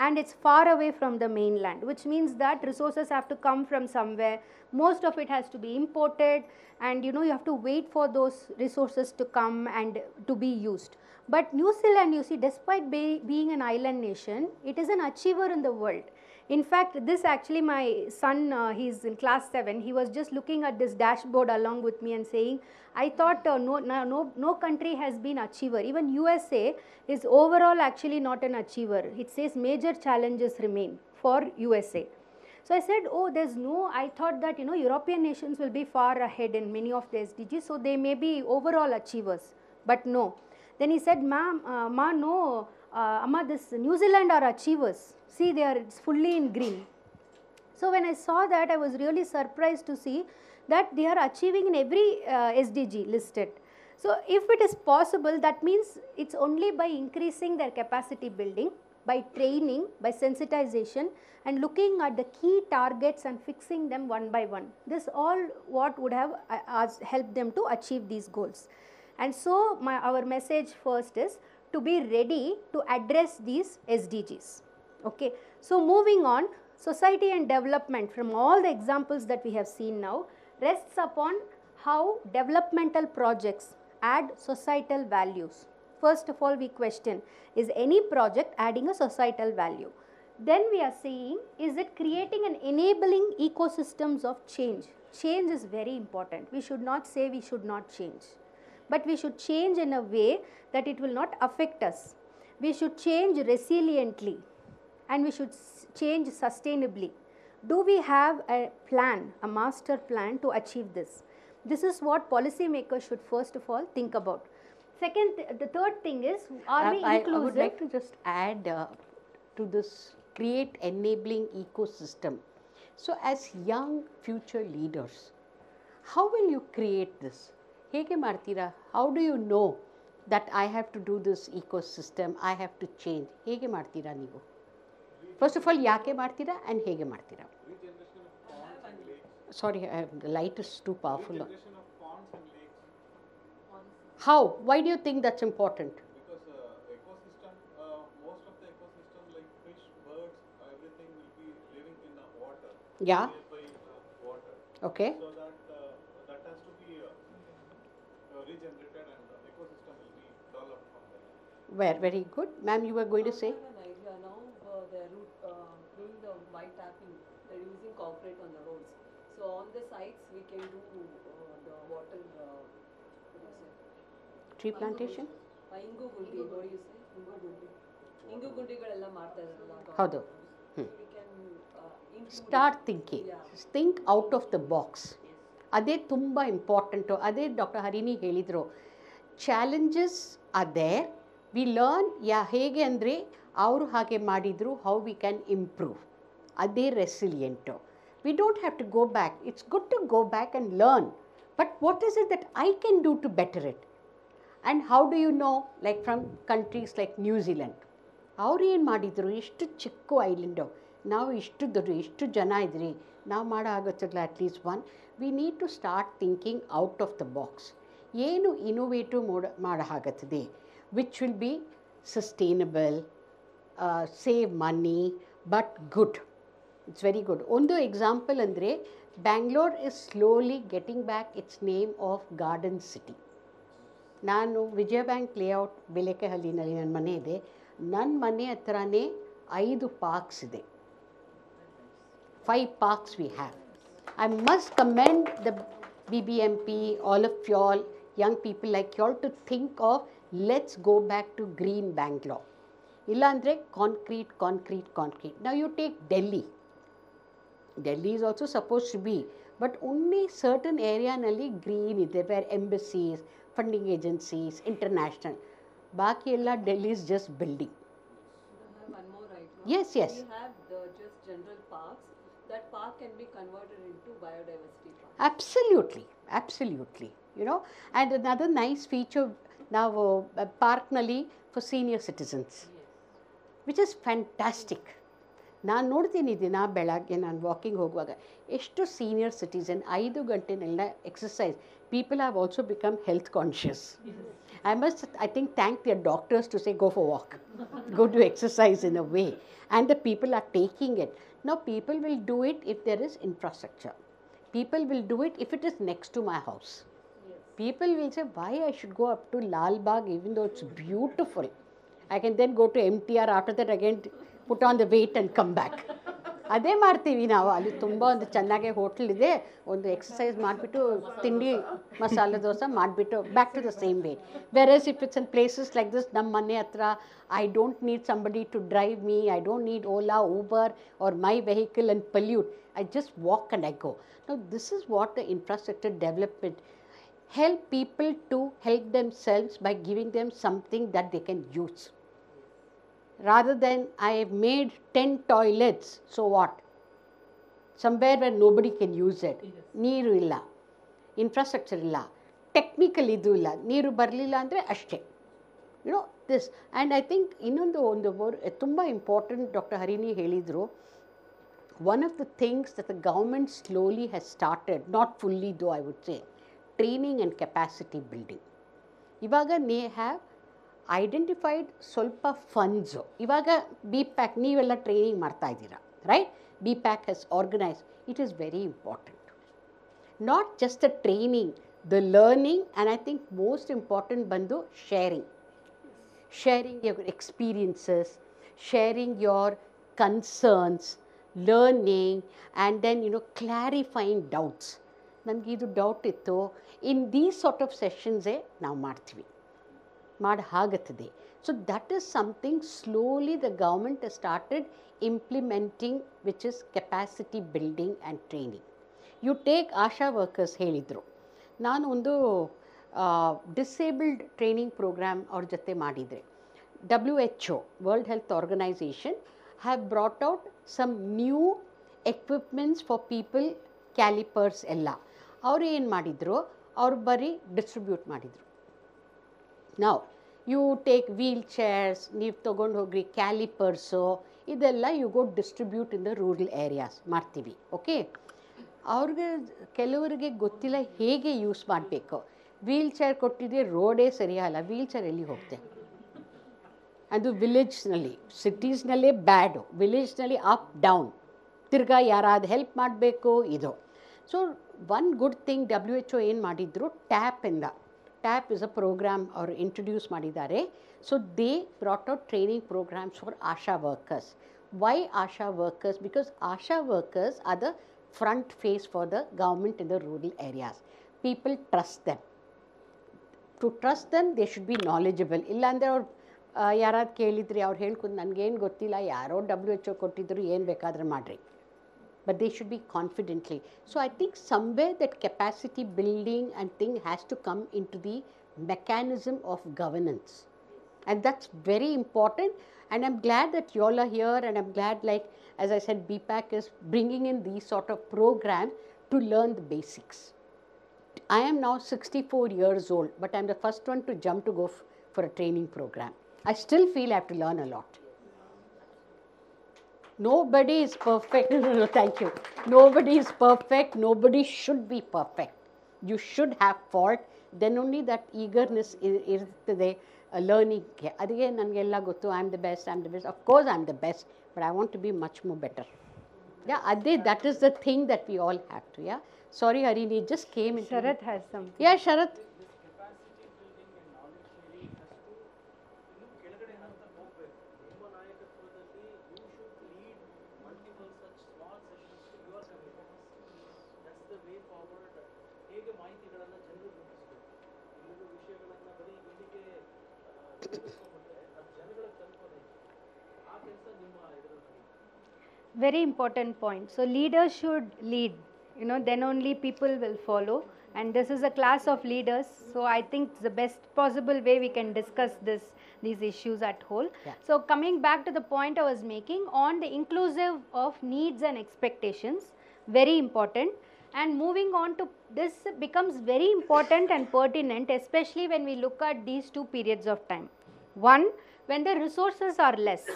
S2: and it's far away from the mainland, which means that resources have to come from somewhere. Most of it has to be imported, and you have to wait for those resources to come and to be used. But New Zealand, you see, despite being an island nation, it is an achiever in the world. In fact, this actually, my son, he's in class 7, he was just looking at this dashboard along with me and saying, I thought no country has been achiever. Even USA is overall actually not an achiever. It says major challenges remain for USA. So I said, oh, I thought that, European nations will be far ahead in many of the SDGs, so they may be overall achievers, but no. Then he said, no, Amma, this New Zealand are achievers. See, it's fully in green. So when I saw that, I was really surprised to see that they are achieving in every SDG listed. So if it is possible, that means it's only by increasing their capacity building, by training, by sensitization, and looking at the key targets and fixing them one by one. This all what would have helped them to achieve these goals. And so our message first is to be ready to address these SDGs. Okay. So moving on, society and development, from all the examples that we have seen now, rests upon how developmental projects add societal values. First of all, we question, is any project adding a societal value? Then we are saying, is it creating an enabling ecosystems of change? Change is very important. We should not say we should not change, but we should change in a way that it will not affect us. We should change resiliently, and we should change sustainably. Do we have a plan, a master plan to achieve this? This is what policymakers should first of all think about. Second, the third thing is, are we inclusive?
S1: I would like to just add to this, create enabling ecosystem. So as young future leaders, how will you create this? Hege martira? How do you know that I have to do this ecosystem, I have to change? Hege martira neevu? First of all, yake martira and hege martira? Sorry, the light is too powerful.
S6: Regeneration of ponds and lakes.
S1: How? Why do you think that's important?
S6: Because ecosystem, most of the ecosystem like fish, birds, everything will be living in the water.
S1: Yeah.
S6: Nearby water.
S1: Okay.
S6: So that has to be regenerated, and the ecosystem will be developed from there.
S1: Very good. Ma'am, you were going to say?
S5: I have an idea now. They're doing the white tapping. They're using concrete on the roads. So on the sites we can do the water.
S1: Tree plantation?
S5: Ingu gundi. What do you say? Ingu gundi. Ingu gundigalella ಮಾಡ್ತಾ ಇದ್ದಾರಲ್ಲ.
S1: ಹೌದು.
S5: We can
S1: Start thinking.
S5: Yeah.
S1: Think out of the box. ಅದೇ ತುಂಬ important. ಅದೇ doctor Harini ಹೇಳಿದರು, challenges are there, we learn. ಹೇಗೆ ಅಂದರೆ ಅವರು ಹಾಗೆ ಮಾಡಿದರು, ಹೌ ವಿ ಕ್ಯಾನ್ ಇಂಪ್ರೂವ್. ಅದೇ ರೆಸಿಲಿಯೆಂಟು. We don't have to go back. It's good to go back and learn. But what is it that I can do to better it? And how do you know? Like from countries like New Zealand. ಅವ್ರು ಏನು ಮಾಡಿದರು, ಎಷ್ಟು ಚಿಕ್ಕ island, ನಾವು ಇಷ್ಟು ದೊಡ್ಡ ಇಷ್ಟು ಜನ ಇದ್ರಿ, ನಾವು ಮಾಡೋ ಆಗೋತ್ತಿಲ್ಲ at least one. We need to start thinking out of the box. ಏನು ಇನೋವೇಟಿವ್ ಮಾಡೋ ಆಗತ್ತದೆ, which will be sustainable, save money, but good. It's very good. ಒಂದು ಎಕ್ಸಾಂಪಲ್ ಅಂದರೆ, Bangalore is slowly getting back its name of garden city. ನಾನು Vijaya bank layout ಬೆಲೆಕೆಹಳ್ಳಿನಲ್ಲಿ ನನ್ನ ಮನೆ ಇದೆ. ನನ್ನ ಮನೆ ಹತ್ರನೇ 5 ಪಾರ್ಕ್ಸ್ ಇದೆ. 5 parks we have. I must commend the BBMP, all of y'all, young people like y'all, to think of, let's go back to green Bangalore. Illa andre concrete. Now you take Delhi. Delhi is also supposed to be, but only certain area nalli green ide, where embassies, funding agencies, international. Baki ella Delhi is just building.
S5: I have one more right now.
S1: Yes.
S5: We have the just general parks. That park can be converted into biodiversity park.
S1: Absolutely. And another nice feature now, park nalli for senior citizens, which is fantastic. ನಾನು ನೋಡ್ತೀನಿ ದಿನ ಬೆಳಗ್ಗೆ ನಾನು walking ಹೋಗುವಾಗ ಎಷ್ಟು senior citizen 5 ಗಂಟೆನೆಲ್ಲ exercise. People have also become health conscious, I think, thank their doctors to say, go for a walk, go to exercise in a way. And the people are taking it. Now, people will do it if there is infrastructure. People will do it if it is next to my house. People will say, why I should go up to Lal Bagh even though it's beautiful. I can then go to MTR, after that again put on the weight and come back. ಅದೇ ಮಾಡ್ತೀವಿ ನಾವು. ಅಲ್ಲಿ ತುಂಬ ಒಂದು ಚೆನ್ನಾಗೆ hotel ಇದೆ, ಒಂದು exercise ಮಾಡಿಬಿಟ್ಟು ತಿಂಡಿ ಮಸಾಲೆ ದೋಸೆ ಮಾಡಿಬಿಟ್ಟು back to the same way. Versus if it's in places like this, ನಮ್ಮ ಮನೆ ಹತ್ರ I don't need somebody to drive me, I don't need Ola, Uber or my vehicle and pollute. I just walk and I go. Now this is what the infrastructure development help people to help themselves by giving them something that they can use. Rather than I have made 10 toilets, so what? Somewhere where nobody can use it. Neeru illa, infrastructure illa, technical idu illa, neeru barlilla andre ashte. You know this, and I think ಇನ್ನೊಂದು ತುಂಬ important Dr. Harini ಹೇಳಿದ್ರು. One of the things that the government slowly has started, not fully though I would say, training and capacity building. ಇವಾಗ they have identified ಸ್ವಲ್ಪ funds. ಇವಾಗ B.CLIP ನೀವೆಲ್ಲ training ಮಾಡ್ತಾ ಇದ್ದೀರಾ, right? B.CLIP has organized. It is very important. Not just the training, the learning, and I think most important ಬಂದು sharing. Sharing your experiences, sharing your concerns, learning, and then clarifying doubts. ನನಗೆ ಇದು doubt ಇತ್ತು, in these sort of ಸೆಷನ್ಸೇ ನಾವು ಮಾಡ್ತೀವಿ, ಮಾಡಿ ಆಗುತ್ತದೆ. So that is something slowly the government has started implementing, which is capacity building and training. You take Asha workers ಹೇಳಿದರು. ನಾನು ಒಂದು ಡಿಸೇಬಲ್ಡ್ ಟ್ರೈನಿಂಗ್ ಪ್ರೋಗ್ರಾಮ್ ಅವ್ರ ಜೊತೆ ಮಾಡಿದರೆ. WHO, World Health Organization, have brought out some new equipments for people, calipers ಎಲ್ಲ. ಅವರು ಏನು ಮಾಡಿದರು, ಅವರು ಬರೀ ಡಿಸ್ಟ್ರಿಬ್ಯೂಟ್ ಮಾಡಿದರು. ನಾವು ಯು ಟೇಕ್ ವೀಲ್ ಚೇರ್ಸ್, ನೀವು ತೊಗೊಂಡು ಹೋಗ್ರಿ, ಕ್ಯಾಲಿಪರ್ಸು ಇದೆಲ್ಲ you go distribute in the rural areas ಮಾಡ್ತೀವಿ. ಓಕೆ, ಅವ್ರಿಗೆ ಕೆಲವರಿಗೆ ಗೊತ್ತಿಲ್ಲ ಹೇಗೆ ಯೂಸ್ ಮಾಡಬೇಕು. ವೀಲ್ ಚೇರ್ ಕೊಟ್ಟಿದ್ರೆ ರೋಡೇ ಸರಿಯಲ್ಲ, ವೀಲ್ ಚೇರ್ ಎಲ್ಲಿ ಹೋಗ್ತೆ? ಅದು ವಿಲೇಜ್ನಲ್ಲಿ, ಸಿಟೀಸ್ನಲ್ಲೇ ಬ್ಯಾಡು, ವಿಲೇಜ್ನಲ್ಲಿ ಅಪ್ ಡೌನ್, ತಿರ್ಗಾ ಯಾರಾದ್ರು ಹೆಲ್ಪ್ ಮಾಡಬೇಕು ಇದು. So one good thing WHO ಏನು ಮಾಡಿದ್ರು, ಟ್ಯಾಪ್ ಇಸ್ ಅ ಪ್ರೋಗ್ರಾಮ್ ಅವರು ಇಂಟ್ರೊಡ್ಯೂಸ್ ಮಾಡಿದ್ದಾರೆ. So they brought out training programmes for Asha workers. Why Asha workers? Because Asha workers are the front face for the government in the rural areas. People trust them. To trust them they should be knowledgeable. ಇಲ್ಲಾಂದರೆ ಅವ್ರು ಯಾರಾದ್ರು ಕೇಳಿದ್ರಿ, ಅವ್ರು ಹೇಳ್ಕೊಂಡು ನನಗೇನು ಗೊತ್ತಿಲ್ಲ, ಯಾರೋ WHO ಕೊಟ್ಟಿದ್ರು, ಏನು ಬೇಕಾದರೆ ಮಾಡಿರಿ. But they should be confidently. So I think somewhere that capacity building and thing has to come into the mechanism of governance. And that's very important. And I'm glad that you all are here, and I'm glad, like, as I said, B.CLIP is bringing in these sort of programs to learn the basics. I am now 64 years old, but I'm the first one to jump to go for a training program. I still feel I have to learn a lot. Nobody is perfect. No, thank you. Nobody is perfect. Nobody should be perfect. You should have fault. Then only that eagerness ಇರ್ತದೆ ಲರ್ನಿಂಗ್ಗೆ. ಅದಕ್ಕೆ ನನಗೆಲ್ಲ ಗೊತ್ತು, I am the best, Of course I'm the best, but I want to be much more better. Yeah, that is the thing that we all have to. Yeah. Sorry, Harini, it just came into
S2: Sharath has something.
S1: Yeah, Sharath.
S2: Very important point. So leaders should lead, then only people will follow. And this is a class of leaders. So I think the best possible way we can discuss these issues at whole.
S1: Yeah.
S2: So coming back to the point I was making on the inclusive of needs and expectations, very important. And moving on to this becomes very important and pertinent, especially when we look at these two periods of time. One, when the resources are less,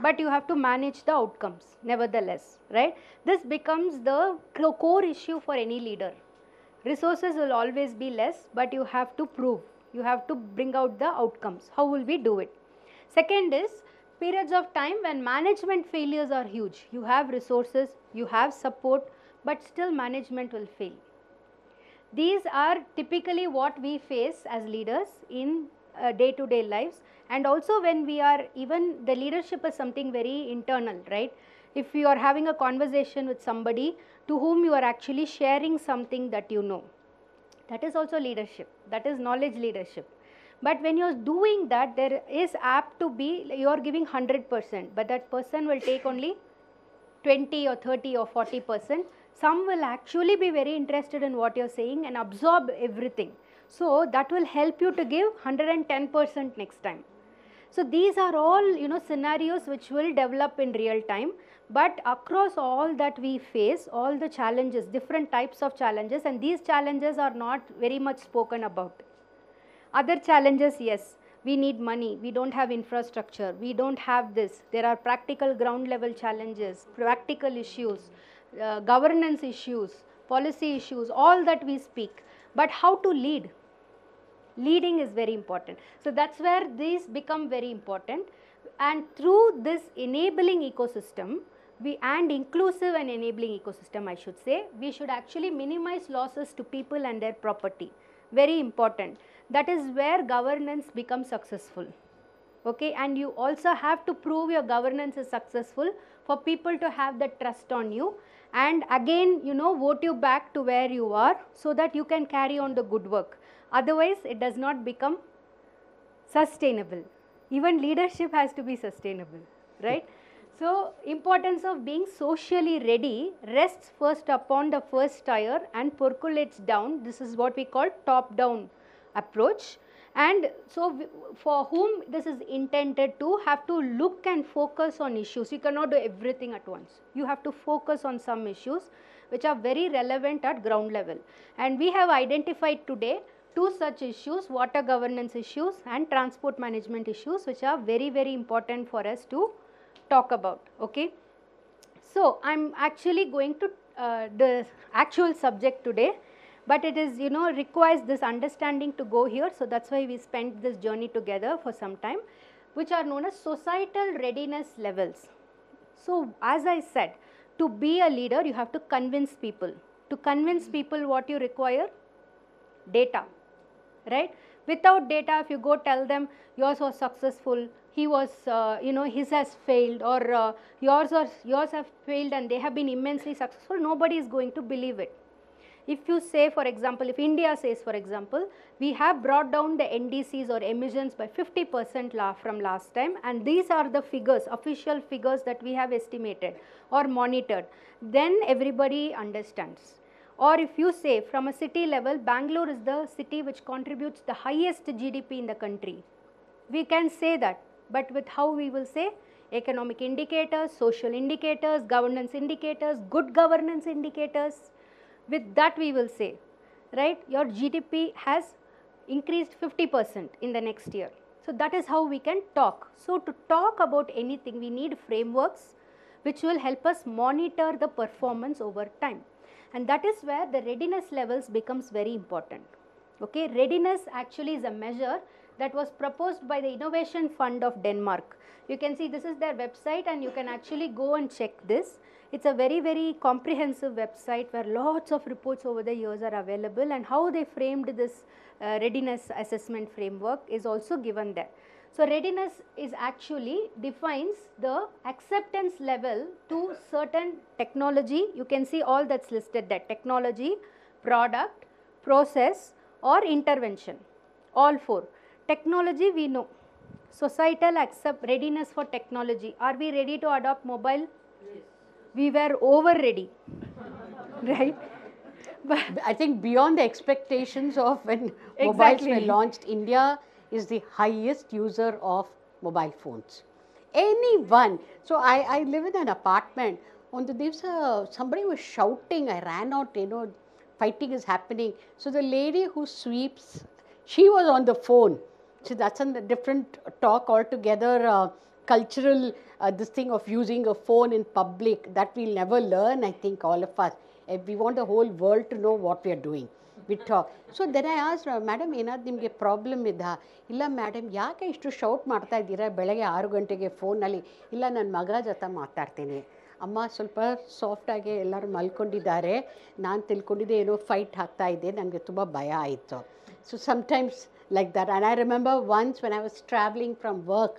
S2: but you have to manage the outcomes nevertheless, right? This becomes the core issue for any leader. Resources will always be less, but you have to prove You have to bring out the outcomes. How will we do it? Second is periods of time when management failures are huge. You have resources, you have support, but still management will fail. These are typically what we face as leaders in day-to-day lives, and also when we are, even the leadership is something very internal, right? If you are having a conversation with somebody to whom you are actually sharing something that you know, that is also leadership, that is knowledge leadership. But when you are doing that, there is apt to be, you are giving 100%, but that person will take only 20 or 30 or 40%. Some will actually be very interested in what you are saying and absorb everything. So that will help you to give 110% next time. So these are all, scenarios which will develop in real time. But across all that we face, all the challenges, different types of challenges, and these challenges are not very much spoken about. Other challenges, yes, we need money, we don't have infrastructure, we don't have this. There are practical ground level challenges, practical issues, governance issues, policy issues, all that we speak. But how to lead? Leading is very important. So that's where these become very important. And through this enabling ecosystem, and inclusive and enabling ecosystem, I should say, we should actually minimize losses to people and their property. Very important. That is where governance becomes successful. Okay, and you also have to prove your governance is successful for people to have the trust on you, and again, vote you back to where you are so that you can carry on the good work. Otherwise, it does not become sustainable. Even leadership has to be sustainable, right? So, importance of being socially ready rests first upon the first tier and percolates down. This is what we call top-down approach. And so, for whom this is intended to have to look and focus on issues. You cannot do everything at once. You have to focus on some issues which are very relevant at ground level. And we have identified today 2 such issues, water governance issues and transport management issues, which are very, very important for us to talk about. Okay. So, I am actually going to the actual subject today. But it is, requires this understanding to go here. So that's why we spent this journey together for some time, which are known as societal readiness levels. So as I said, to be a leader, you have to convince people. To convince people, what you require? Data, right? Without data, if you go tell them yours was successful, he was, his has failed, or yours have failed and they have been immensely successful, nobody is going to believe it. If you say, for example, if India says, for example, we have brought down the NDCs or emissions by 50% from last time, and these are the figures, official figures that we have estimated or monitored, then everybody understands. Or if you say from a city level, Bangalore is the city which contributes the highest GDP in the country. We can say that, but with how we will say? Economic indicators, social indicators, governance indicators, good governance indicators. With that we will say, right, your GDP has increased 50% in the next year. So that is how we can talk. So to talk about anything, we need frameworks which will help us monitor the performance over time. And that is where the readiness levels becomes very important. Okay, readiness actually is a measure that was proposed by the Innovation Fund of Denmark. You can see this is their website and you can actually go and check this. It's a very, very comprehensive website where lots of reports over the years are available, and how they framed this readiness assessment framework is also given there. So readiness is actually defines the acceptance level to certain technology. You can see all that's listed there: technology, product, process or intervention. All 4. Technology we know. Societal readiness for technology. Are we ready to adopt mobile? Yes. We were over ready, right?
S1: But I think beyond the expectations of when mobiles were launched, India is the highest user of mobile phones. Anyone. So I live in an apartment. On the days somebody was shouting. I ran out. Fighting is happening. So the lady who sweeps, she was on the phone. So that's a different talk altogether. Cultural this thing of using a phone in public, that we'll never learn, I think, all of us. We want the whole world to know what we are doing. we talk. So then I asked, madam, ಏನಾದ್ರು ನಿಮಗೆ problem ಇದ್ದಾ? ಇಲ್ಲ madam, ಯಾಕೆ ಇಷ್ಟು shout ಮಾಡ್ತಾ ಇದ್ದೀರಾ ಬೆಳಗ್ಗೆ 6 ಗಂಟೆಗೆ ಫೋನಲ್ಲಿ? ಇಲ್ಲ, ನನ್ನ ಮಗ ಜೊತೆ ಮಾತಾಡ್ತೀನಿ. ಅಮ್ಮ ಸ್ವಲ್ಪ ಸಾಫ್ಟಾಗಿ ಎಲ್ಲರೂ ಮಲ್ಕೊಂಡಿದ್ದಾರೆ, ನಾನು ತಿಳ್ಕೊಂಡಿದ್ದೆ ಏನೋ ಫೈಟ್ ಆಗ್ತಾ ಇದೆ, ನನಗೆ ತುಂಬ ಭಯ ಆಯಿತು. So sometimes like that. And I remember once when I was traveling from work,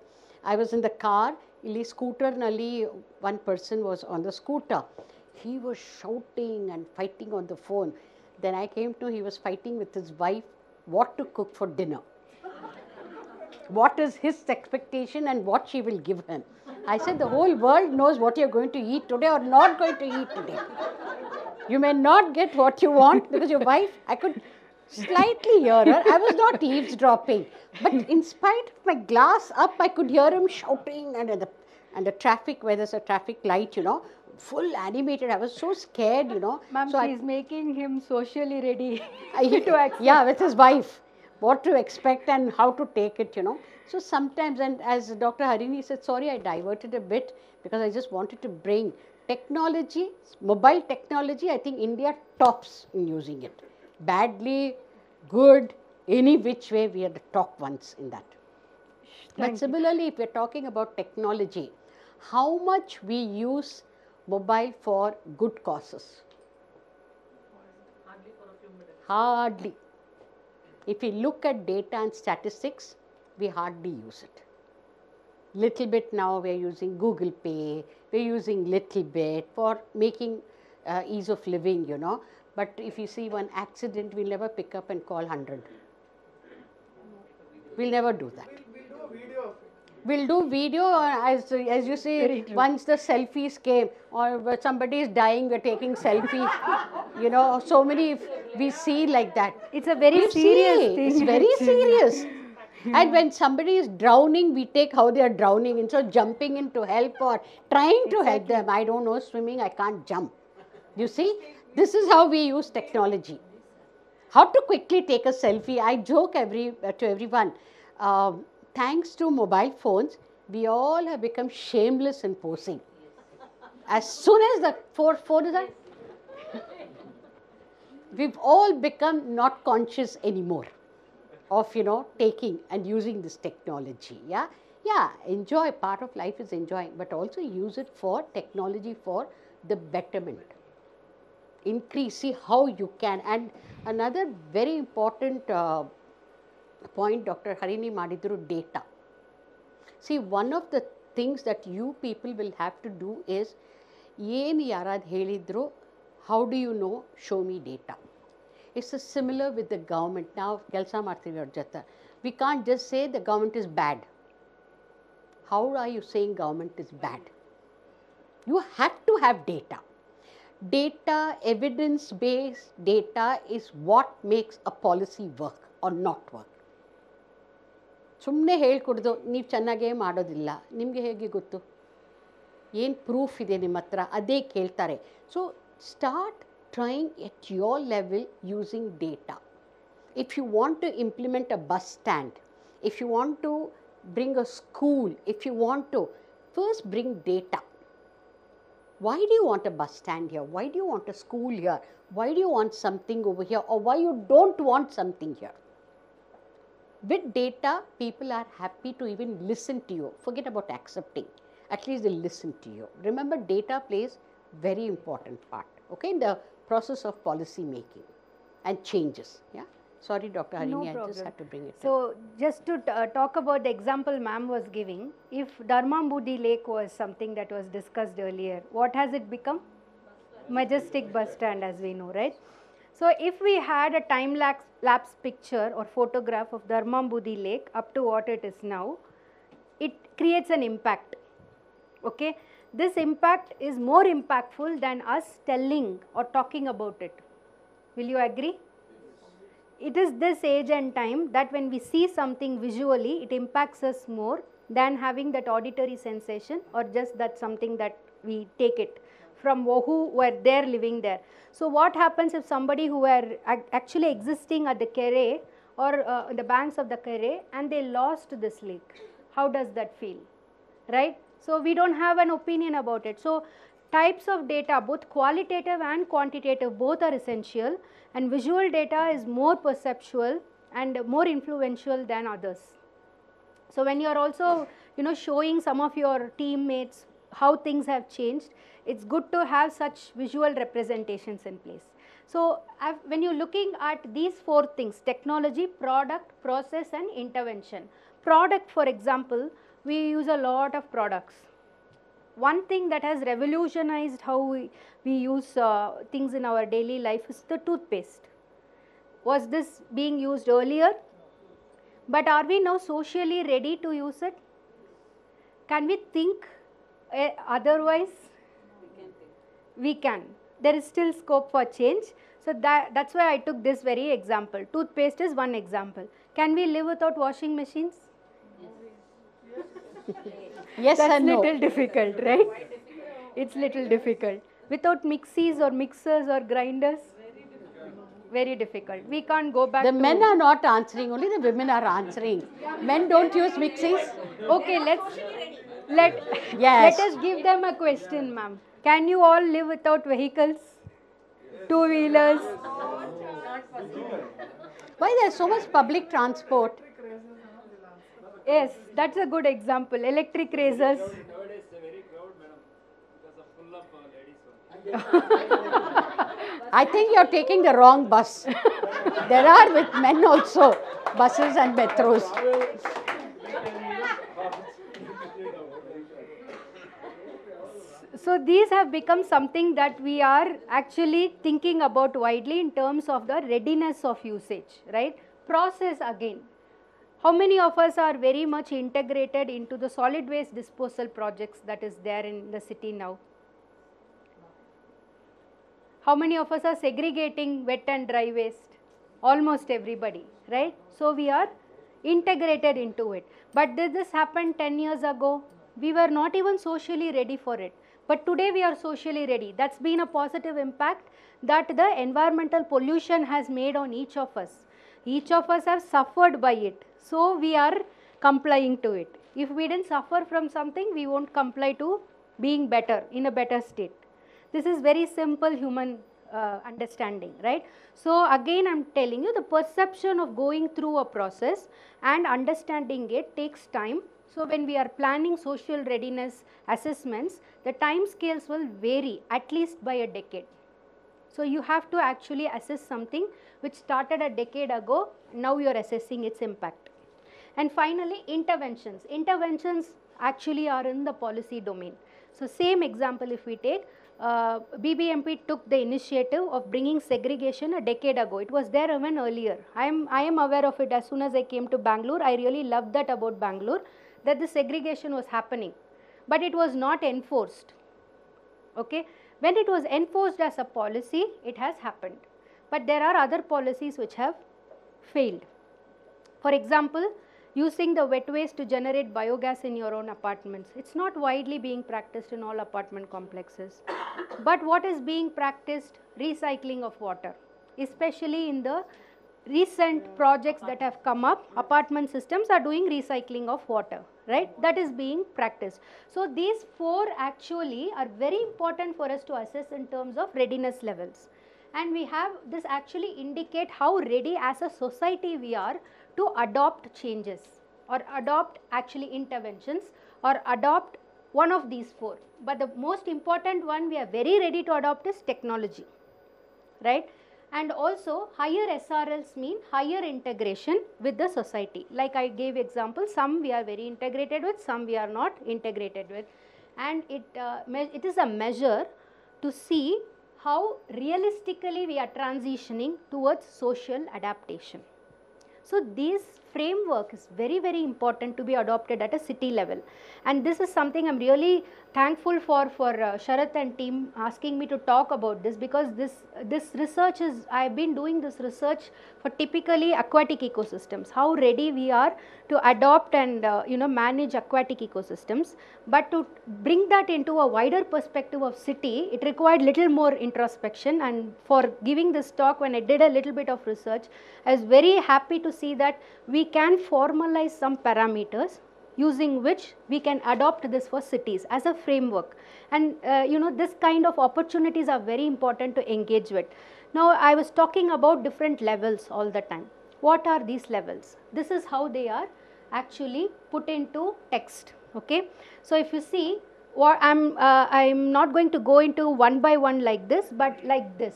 S1: I was in the car, illi scooter nalli one person was on the scooter. He was shouting and fighting on the phone. Then I came to, he was fighting with his wife what to cook for dinner. What is his expectation and what she will give him. I said, the whole world knows what you're going to eat today or not going to eat today. You may not get what you want because your wife, I could slightly hear her. I was not eavesdropping, but in spite of my glass up, I could hear him shouting, and the traffic, where there's a traffic light, you know, full animated. I was so scared, you know.
S2: Ma'am,
S1: so
S2: she's making him socially ready to accept.
S1: Yeah, with his wife, what to expect and how to take it, you know. So sometimes, and as Dr. Harini said, sorry, I diverted a bit because I just wanted to bring technology, mobile technology. I think India tops in using it. Badly, good, any which way, we are the top ones in that. But similarly, if we are talking about technology, how much we use mobile for good causes?
S5: Hardly for a few minutes.
S1: Hardly. If we look at data and statistics, we hardly use it. Little bit now we are using Google Pay, we are using little bit for making ease of living, you know. But if you see one accident, we'll never pick up and call 100. We'll never do that.
S7: We'll do a video of it.
S1: We'll do video, as you see, once the selfies came, or somebody is dying, we're taking selfie. You know, so many we see like that.
S2: It's a very serious thing.
S1: It's very serious. And when somebody is drowning, we take how they are drowning. Instead of jumping in to help or trying to help them. I don't know swimming, I can't jump. You see, this is how we use technology. How to quickly take a selfie. I joke to everyone. Thanks to mobile phones, we all have become shameless in posing. As soon as the phone is on, we've all become not conscious anymore of, you know, taking and using this technology. Yeah, enjoy. Part of life is enjoying, but also use it for technology for the betterment. Increase, see how you can. And another very important point Dr. Harini madidru, data. See, one of the things that you people will have to do is, ಏನು ಯಾರಾದ್ರು ಹೇಳಿದ್ರು, how do you know, show me data. It's similar with the government. ನಾವು ಕೆಲಸ ಮಾಡ್ತೀವಿ ಅವ್ರ ಜೊತೆ. We can't just say the government is bad. How are you saying government is bad? You have to have data. Data, evidence-based data is what makes a policy work or not work. ಸುಮ್ಮನೆ ಹೇಳ್ಕೊಡ್ದು ನೀವು ಚೆನ್ನಾಗೇ ಮಾಡೋದಿಲ್ಲ, ನಿಮಗೆ ಹೇಗೆ ಗೊತ್ತು? ಏನು proof ಇದೆ ನಿಮ್ಮ ಹತ್ರ? ಅದೇ ಕೇಳ್ತಾರೆ. So start trying at your level using data. If you want to implement a bus stand, if you want to bring a school, if you want to, first bring data. Why do you want a bus stand here? Why do you want a school here? Why do you want something over here? Or why you don't want something here? With data, people are happy to even listen to you. Forget about accepting. At least they listen to you. Remember, data plays very important part, okay, in the process of policy making and changes. Yeah. Sorry, Dr. Harini,
S2: No
S1: I
S2: problem.
S1: just had to bring it.
S2: So, just to talk about the example ma'am was giving, if Dharmambudi Lake was something that was discussed earlier, what has it become? Majestic bus stand, as we know, right? So, if we had a time lapse picture or photograph of Dharmambudi Lake up to what it is now, it creates an impact. Okay, this impact is more impactful than us telling or talking about it. Will you agree? It is this age and time that when we see something visually, it impacts us more than having that auditory sensation or just that something that we take it from who were there living there. So what happens if somebody who were actually existing at the Kere or the banks of the Kere and they lost this lake? How does that feel? Right? So we don't have an opinion about it. So types of data, both qualitative and quantitative, both are essential, and visual data is more perceptual and more influential than others. So when you are also, showing some of your teammates how things have changed, it's good to have such visual representations in place. So when you're looking at these 4 things, technology, product, process and intervention. Product, for example, we use a lot of products. One thing that has revolutionized how we use things in our daily life is the toothpaste. Was this being used earlier? But are we now socially ready to use it? Can we think otherwise? We can. There is still scope for change. So that's why I took this very example. Toothpaste is one example. Can we live without washing machines?
S1: Yes
S2: That's
S1: and no.
S2: little difficult, right? It's little difficult. Without mixies or mixers or grinders? Very difficult. We can't go back
S1: The
S2: to...
S1: men are not answering, only the women are answering. Men don't use mixies.
S2: Okay, let
S1: Yes.
S2: us give them a question, ma'am. Can you all live without vehicles? Two-wheelers?
S1: Why there's so much public transport?
S2: Yes, that's a good example. Electric razors.
S4: Nowadays it's a very crowd, madam, because of full of ladies.
S1: I think you're taking the wrong bus. There are with men also buses and metros.
S2: So these have become something that we are actually thinking about widely in terms of the readiness of usage, right? Process again. How many of us are very much integrated into the solid waste disposal projects that is there in the city now? How many of us are segregating wet and dry waste? Almost everybody, right? So we are integrated into it. But did this happen 10 years ago? We were not even socially ready for it. But today we are socially ready. That's been a positive impact that the environmental pollution has made on each of us. Each of us have suffered by it. So we are complying to it. If we didn't suffer from something, we won't comply to being better, in a better state. This is very simple human understanding, right? So again I'm telling you, the perception of going through a process and understanding it takes time. So when we are planning social readiness assessments, the time scales will vary at least by a decade. So you have to actually assess something which started a decade ago, now you are assessing its impact. And finally, interventions. Interventions actually are in the policy domain. So same example if we take, BBMP took the initiative of bringing segregation a decade ago. It was there even earlier. I am aware of it as soon as I came to Bangalore. I really loved that about Bangalore, that the segregation was happening. But it was not enforced. Okay? When it was enforced as a policy, it has happened. But there are other policies which have failed. For example, using the wet waste to generate biogas in your own apartments. It's not widely being practiced in all apartment complexes. But what is being practiced? Recycling of water. Especially in the recent projects that have come up, apartment systems are doing recycling of water, right? That is being practiced. So these 4 actually are very important for us to assess in terms of readiness levels. And we have this actually indicate how ready as a society we are to adopt changes or adopt actually interventions or adopt one of these 4. But the most important one we are very ready to adopt is technology, right? And also higher SRLs mean higher integration with the society. Like I gave example, some we are very integrated with, some we are not integrated with. And it is a measure to see how realistically we are transitioning towards social adaptation. So this framework is very, very important to be adopted at a city level. And this is something I'm really thankful for Sharath and team asking me to talk about this, because this research is, I've been doing this research for typically aquatic ecosystems, how ready we are to adopt and manage aquatic ecosystems. But to bring that into a wider perspective of city, it required little more introspection. And for giving this talk, when I did a little bit of research, I was very happy to see that we can formalize some parameters using which we can adopt this for cities as a framework. And this kind of opportunities are very important to engage with. Now I was talking about different levels all the time. What are these levels? This is how they are actually put into text. Okay, so if you see, what I'm not going to go into one by one like this, but like this.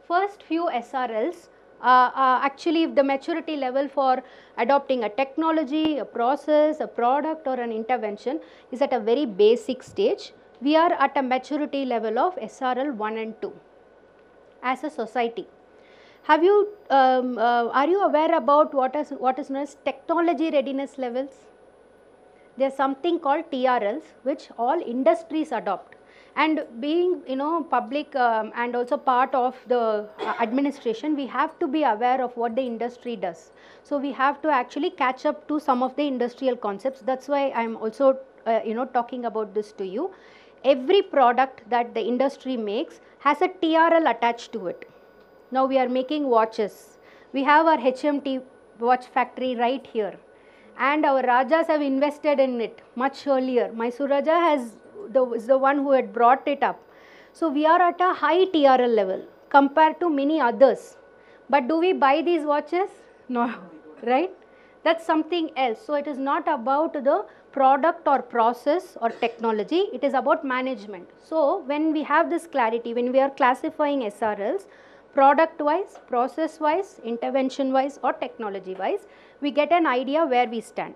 S2: First few SRLs actually the maturity level for adopting a technology, a process, a product or an intervention is at a very basic stage. We are at a maturity level of SRL 1 and 2 as a society. Have you are you aware about what is known as technology readiness levels? There is something called TRLs which all industries adopt, and being public and also part of the administration, we have to be aware of what the industry does. So we have to actually catch up to some of the industrial concepts. That's why I am also talking about this to you. Every product that the industry makes has a TRL attached to it. Now we are making watches. We have our HMT watch factory right here, and our Rajas have invested in it much earlier. Mysore Raja is the one who had brought it up. So we are at a high TRL level compared to many others. But do we buy these watches? No, right? That's something else. So it is not about the product or process or technology, it is about management. So when we have this clarity, when we are classifying SRLs, product wise, process wise, intervention wise or technology wise, we get an idea where we stand.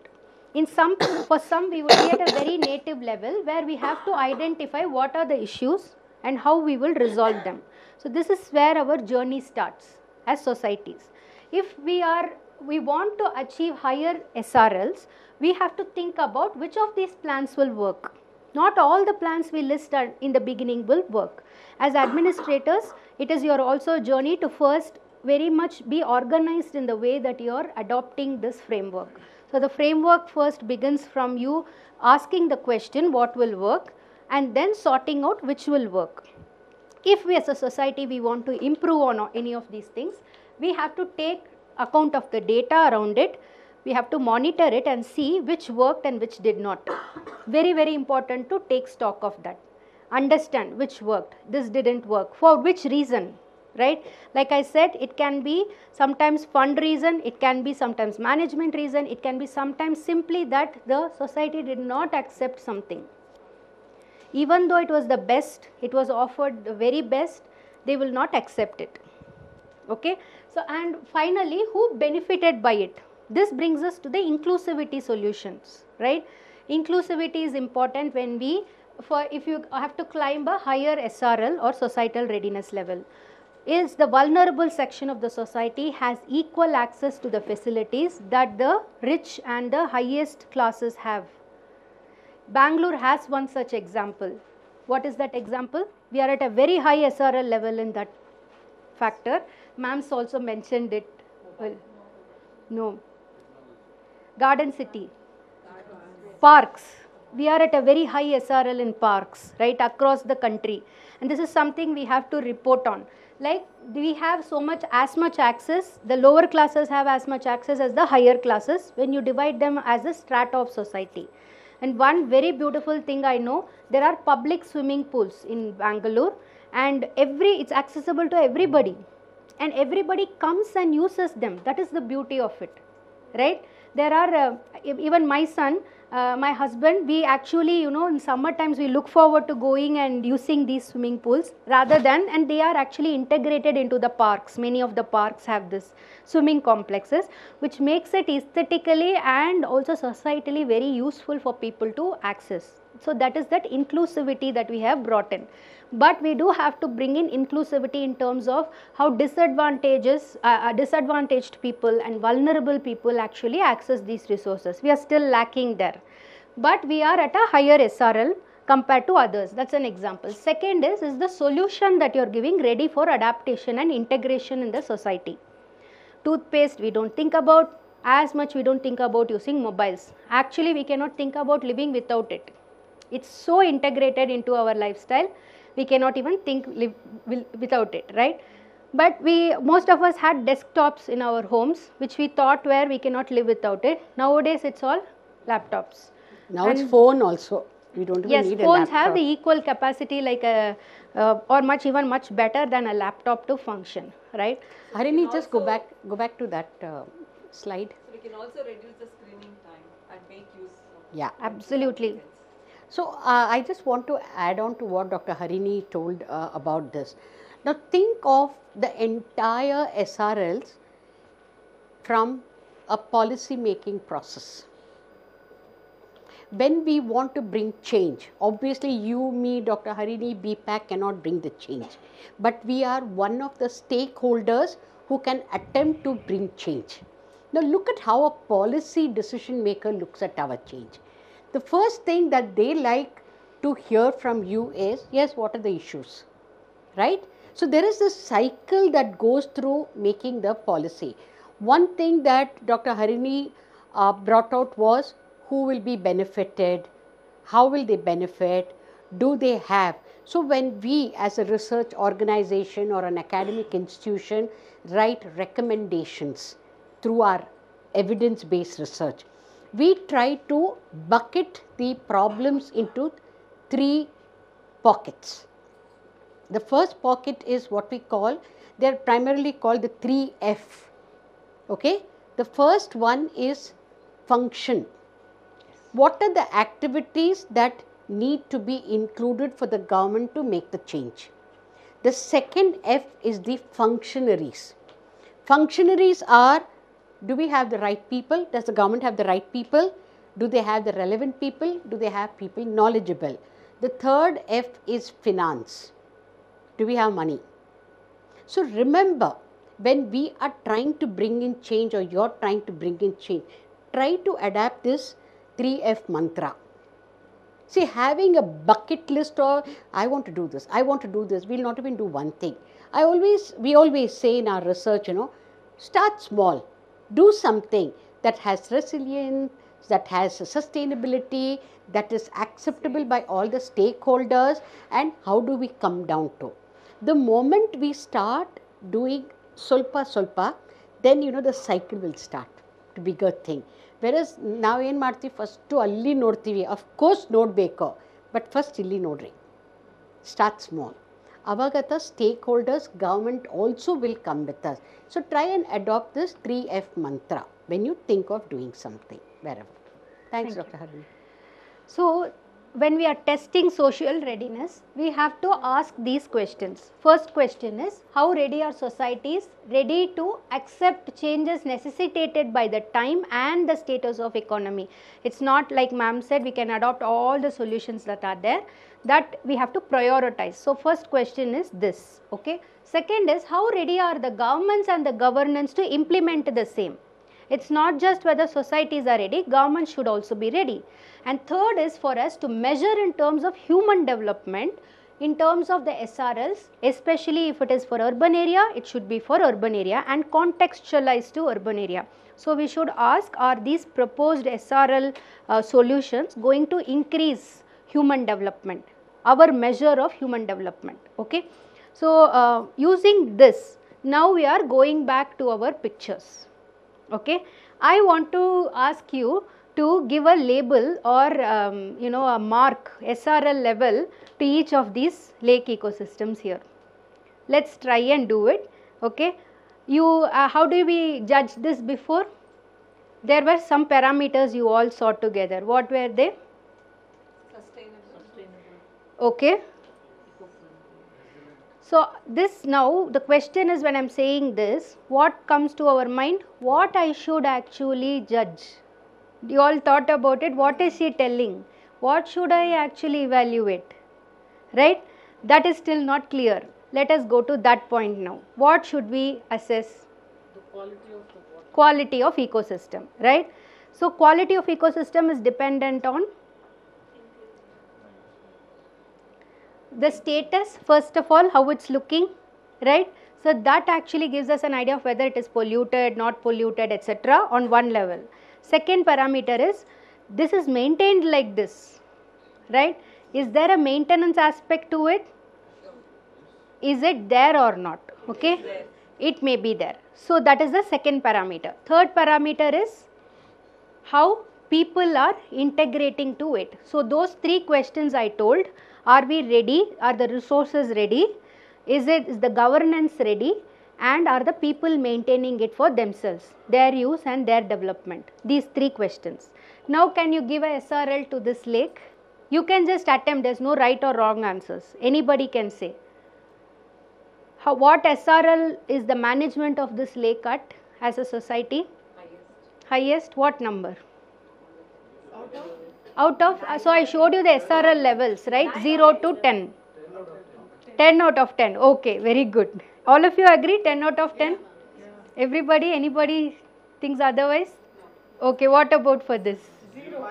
S2: For some we will be at a very native level where we have to identify what are the issues and how we will resolve them. So this is where our journey starts as societies. If we want to achieve higher SRLs, we have to think about which of these plans will work. Not all the plans we list in the beginning will work. As administrators, it is your also journey to first very much be organized in the way that you are adopting this framework. So the framework first begins from you asking the question what will work and then sorting out which will work. If we as a society we want to improve on any of these things, we have to take account of the data around it. We have to monitor it and see which worked and which did not. Very, very important to take stock of that. Understand which worked, this didn't work, for which reason, right? Like I said, it can be sometimes fund reason, it can be sometimes management reason, it can be sometimes simply that the society did not accept something. Even though it was the best, it was offered the very best, they will not accept it. Okay, so and finally, who benefited by it? This brings us to the inclusivity solutions, right? Inclusivity is important when if you have to climb a higher SRL or societal readiness level. Is the vulnerable section of the society has equal access to the facilities that the rich and the highest classes have. Bangalore has one such example. What is that example? We are at a very high SRL level in that factor. Ma'am's also mentioned it. Well, no. Garden City. Parks. We are at a very high SRL in parks, right, across the country. And this is something we have to report on. Like we have as much access, the lower classes have as much access as the higher classes when you divide them as a strata of society. And one very beautiful thing I know, there are public swimming pools in Bangalore and it's accessible to everybody. And everybody comes and uses them. That is the beauty of it, right? There are, even my son, my husband, we actually, in summer times we look forward to going and using these swimming pools and they are actually integrated into the parks. Many of the parks have this swimming complexes, which makes it aesthetically and also societally very useful for people to access. So that is that inclusivity that we have brought in. But we do have to bring in inclusivity in terms of how disadvantaged people and vulnerable people actually access these resources. We are still lacking there. But we are at a higher SRL compared to others. That's an example. Second is the solution that you are giving ready for adaptation and integration in the society. Toothpaste we don't think about, as much we don't think about using mobiles. Actually we cannot think about living without it. It's so integrated into our lifestyle. We cannot even live without it, right? But most of us had desktops in our homes, which we thought we cannot live without it. Nowadays, it's all laptops.
S1: Now it's phone also. We don't even need a laptop.
S2: Yes, phones have the equal capacity like a, or even much better than a laptop to function, right?
S1: Harini, just go back to that slide.
S5: So we can also reduce the screening time and make use of
S1: Yeah.
S2: Absolutely.
S1: So I just want to add on to what Dr. Harini told about this. Now think of the entire SRLs from a policy making process. When we want to bring change, obviously you, me, Dr. Harini, B.CLIP cannot bring the change. But we are one of the stakeholders who can attempt to bring change. Now look at how a policy decision maker looks at our change. The first thing that they like to hear from you is, yes, what are the issues, right? So there is this cycle that goes through making the policy. One thing that Dr. Harini brought out was who will be benefited, how will they benefit, do they have. So when we as a research organization or an academic institution write recommendations through our evidence-based research, we try to bucket the problems into 3 pockets. The first pocket is what we call, they are primarily called the 3F. Okay, the first one is function. What are the activities that need to be included for the government to make the change? The second F is the functionaries. Functionaries are, do we have the right people? Does the government have the right people? Do they have the relevant people? Do they have people knowledgeable? The third F is finance. Do we have money? So remember, when we are trying to bring in change or you're trying to bring in change, try to adapt this 3F mantra. See, having a bucket list of, I want to do this, I want to do this, we'll not even do one thing. We always say in our research, start small. Do something that has resilience, that has sustainability, that is acceptable by all the stakeholders, and how do we come down to? The moment we start doing ಸ್ವಲ್ಪ, then the cycle will start to bigger thing. Whereas ನಾವೇನು ಮಾಡ್ತೀವಿ, first ಅಲ್ಲಿ ನೋಡ್ತೀವಿ, of course ನೋಡಬೇಕು, but first ಇಲ್ಲಿ ನೋಡ್ರಿ, start small. ಅವಾಗ stakeholders, government also will come with us. So try and adapt this 3F mantra when you think of doing something wherever. Thanks, Dr. Harini.
S2: So when we are testing social readiness, we have to ask these questions. First question is, how ready are societies ready to accept changes necessitated by the time and the status of economy? It's not like ma'am said we can adopt all the solutions that are there, that we have to prioritize. So first question is this, okay. Second is, how ready are the governments and the governance to implement the same? It's not just whether societies are ready, governments should also be ready. And third is for us to measure in terms of human development, in terms of the SRLs, especially if it is for urban area, it should be for urban area and contextualized to urban area. So we should ask, are these proposed SRL solutions going to increase human development, our measure of human development, okay. So using this, now we are going back to our pictures, okay. I want to ask you to give a label or a mark, SRL level, to each of these lake ecosystems here. Let's try and do it, okay. You how do we judge this before? There were some parameters you all saw together. What were they?
S5: sustainable.
S2: Okay. So this, now the question is, when I am saying this, what comes to our mind? What I should actually judge? You all thought about it. What is she telling? What should I actually evaluate? Right? That is still not clear. Let us go to that point now. What should we assess?
S4: The quality of the water.
S2: Quality of ecosystem, right? So quality of ecosystem is dependent on the status, first of all, how it's looking, right? So that actually gives us an idea of whether it is polluted, not polluted, etc. on one level. Second parameter is, this is maintained like this, right? Is there a maintenance aspect to it? Is it there or not? Okay, it may be there. So that is the second parameter. Third parameter is, how people are integrating to it. So those 3 questions I told, are we ready, are the resources ready, is the governance ready, and are the people maintaining it for themselves, their use and their development. These 3 questions. Now can you give a SRL to this lake? You can just attempt, there is no right or wrong answers, anybody can say. What SRL is the management of this lake at as a society? Highest, what number? Out of, so I showed you the SRL levels, right? 0 to 10. 10 out of 10, okay, very good. All of you agree 10 out of 10? Everybody, anybody thinks otherwise? Okay, what about for this?
S7: 0.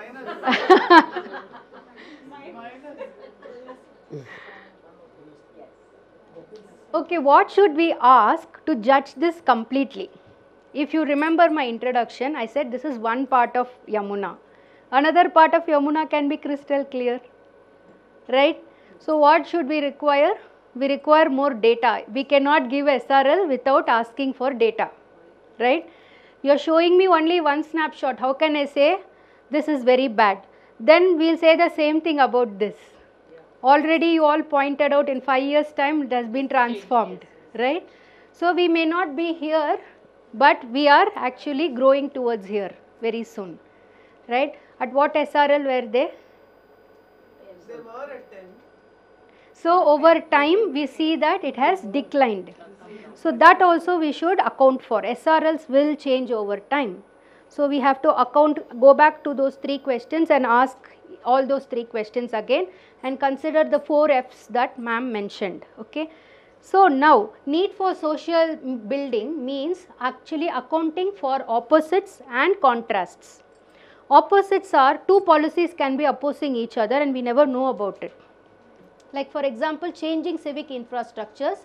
S2: Okay, what should we ask to judge this completely? If you remember my introduction, I said this is one part of Yamuna. Another part of Yamuna can be crystal clear, right? So what should we require? We require more data. We cannot give SRL without asking for data, right? You are showing me only one snapshot. How can I say this is very bad? Then we will say the same thing about this. Already you all pointed out in 5 years time it has been transformed, right? So we may not be here, but we are actually growing towards here very soon, right? At what SRL were they?
S7: They were at 10.
S2: So over time we see that it has declined. So that also we should account for. SRLs will change over time. So we have to go back to those 3 questions and ask all those 3 questions again and consider the 4 F's that ma'am mentioned, okay. So now need for social building means actually accounting for opposites and contrasts. Opposites are 2 policies can be opposing each other and we never know about it. Like for example, changing civic infrastructures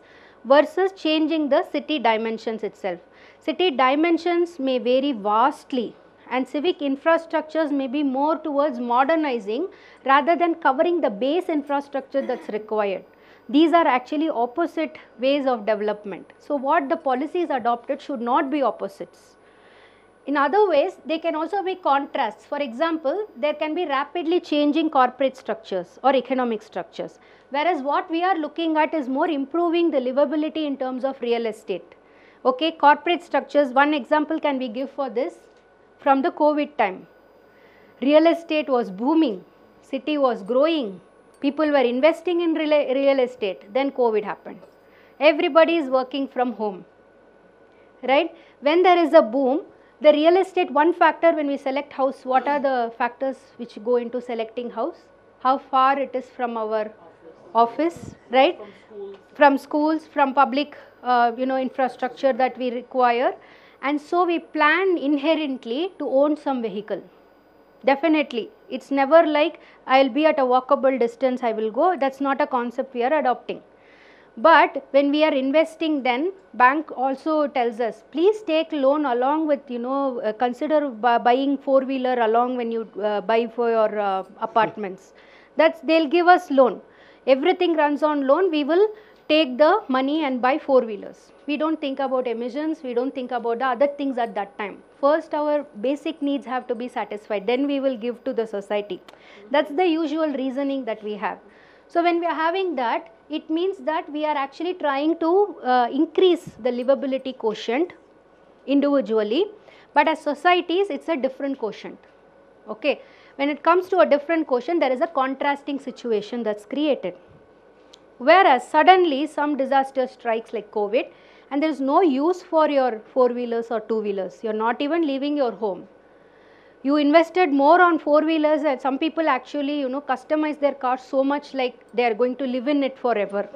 S2: versus changing the city dimensions itself. City dimensions may vary vastly and civic infrastructures may be more towards modernizing rather than covering the base infrastructure that's required. These are actually opposite ways of development. So what the policies adopted should not be opposites. In other ways, they can also be contrasts. For example, there can be rapidly changing corporate structures or economic structures, whereas what we are looking at is more improving the livability in terms of real estate. Okay, corporate structures, one example can we give for this? From the COVID time, real estate was booming, city was growing, people were investing in real estate, then COVID happened. Everybody is working from home, right? When there is a boom, the real estate, one factor when we select house, what are the factors which go into selecting house? How far it is from our office, right? From schools, from public infrastructure that we require. And so we plan inherently to own some vehicle. Definitely. It's never like I'll be at a walkable distance, I will go. That's not a concept we are adopting. But when we are investing, then bank also tells us, please take loan along with, consider buying 4-wheeler along when you buy for your apartments. They'll give us loan. Everything runs on loan. We will take the money and buy 4-wheelers. We don't think about emissions. We don't think about the other things at that time. First, our basic needs have to be satisfied. Then we will give to the society. That's the usual reasoning that we have. So when we are having that, it means that we are actually trying to increase the livability quotient individually. But as societies, it's a different quotient. Okay. When it comes to a different quotient, there is a contrasting situation that's created. Whereas suddenly some disaster strikes like COVID and there is no use for your 4-wheelers or 2-wheelers. You are not even leaving your home. You invested more on 4-wheelers and some people actually, customize their cars so much like they are going to live in it forever.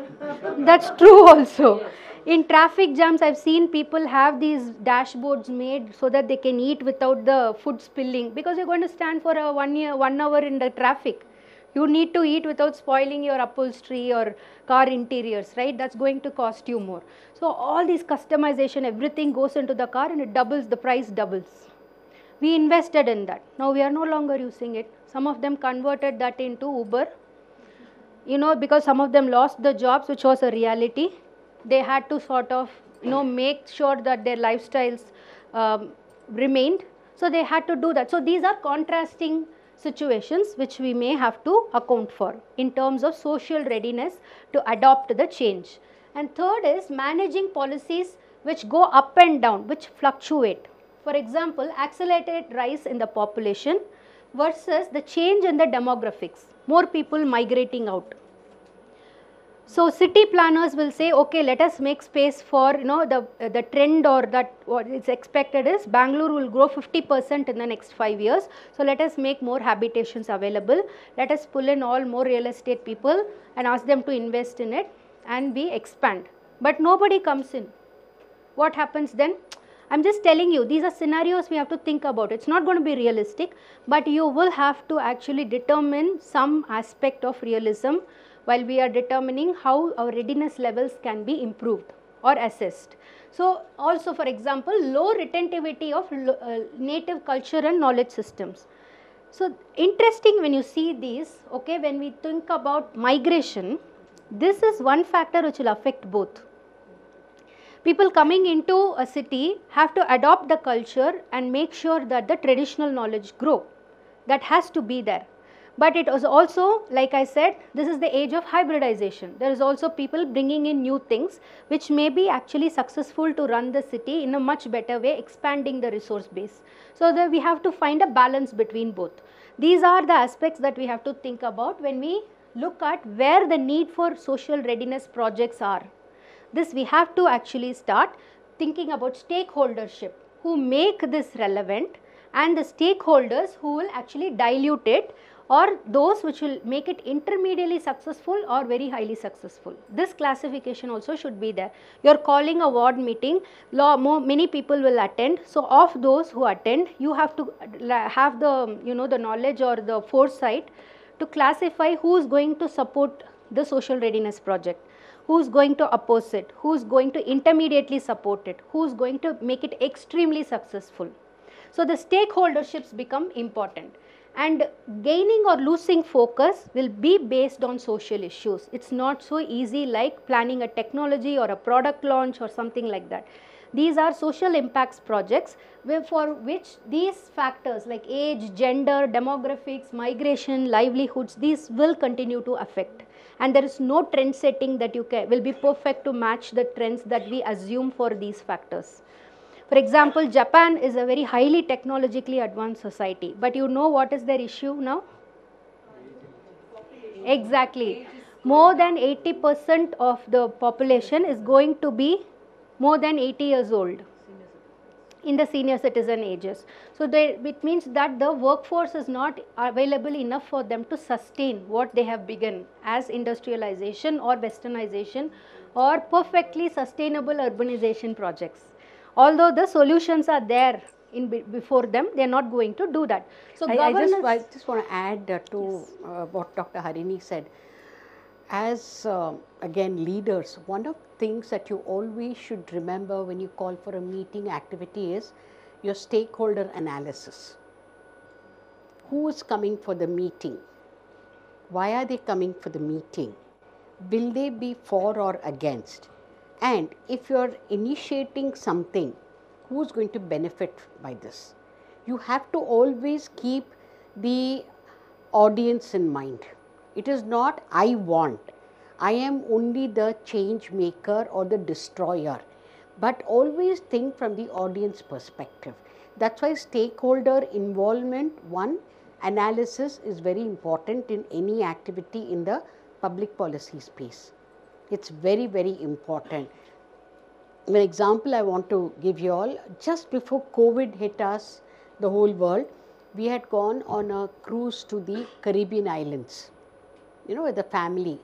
S2: That's true also. In traffic jams, I've seen people have these dashboards made so that they can eat without the food spilling because you're going to stand for 1 hour in the traffic. You need to eat without spoiling your upholstery or car interiors, right? That's going to cost you more. So all these customization, everything goes into the car and it doubles, the price doubles. We invested in that. Now we are no longer using it. Some of them converted that into Uber, because some of them lost the jobs, which was a reality. They had to sort of, make sure that their lifestyles remained. So they had to do that. So these are contrasting situations which we may have to account for in terms of social readiness to adopt the change. And third is managing policies which go up and down, which fluctuate. For example, accelerated rise in the population versus the change in the demographics, more people migrating out. So city planners will say, okay, let us make space for, the trend, or that what is expected is Bangalore will grow 50% in the next 5 years. So let us make more habitations available. Let us pull in all more real estate people and ask them to invest in it, and we expand. But nobody comes in. What happens then? I'm just telling you, these are scenarios we have to think about. It's not going to be realistic, but you will have to actually determine some aspect of realism while we are determining how our readiness levels can be improved or assessed. So also, for example, low retentivity of native culture and knowledge systems. So interesting when you see these, okay, when we think about migration, this is one factor which will affect both. People coming into a city have to adopt the culture and make sure that the traditional knowledge grow. That has to be there. But it was also, like I said, this is the age of hybridization. There is also people bringing in new things which may be actually successful to run the city in a much better way, expanding the resource base. So that we have to find a balance between both. These are the aspects that we have to think about when we look at where the need for social readiness projects are. This we have to actually start thinking about stakeholdership, who make this relevant, and the stakeholders who will actually dilute it, or those which will make it intermediately successful or very highly successful. This classification also should be there. You are calling a ward meeting, many people will attend. So of those who attend, you have to have the the knowledge or the foresight to classify who is going to support the social readiness project, who is going to oppose it, who is going to intermediately support it, who is going to make it extremely successful. So the stakeholderships become important, and gaining or losing focus will be based on social issues. It's not so easy like planning a technology or a product launch or something like that. These are social impacts projects for which these factors like age, gender, demographics, migration, livelihoods, these will continue to affect. And there is no trend setting that will be perfect to match the trends that we assume for these factors. For example, Japan is a very highly technologically advanced society, but you know what is their issue now? Exactly. More than 80% of the population is going to be more than 80 years old in the senior citizen ages. So it means that the workforce is not available enough for them to sustain what they have begun as industrialization or westernization or perfectly sustainable urbanization projects. Although the solutions are there before them, they are not going to do that. So
S1: I just want to add to what Dr. Harini said. As again leaders, one of the things that you always should remember when you call for a meeting activity is your stakeholder analysis. Who is coming for the meeting? Why are they coming for the meeting? Will they be for or against? And if you are initiating something, who is going to benefit by this? You have to always keep the audience in mind. It is not I want. I am only the change maker or the destroyer. But always think from the audience perspective. That's why stakeholder involvement, analysis is very important in any activity in the public policy space. It's very, very important. An example I want to give you all, just before COVID hit us, the whole world, we had gone on a cruise to the Caribbean islands, with the family.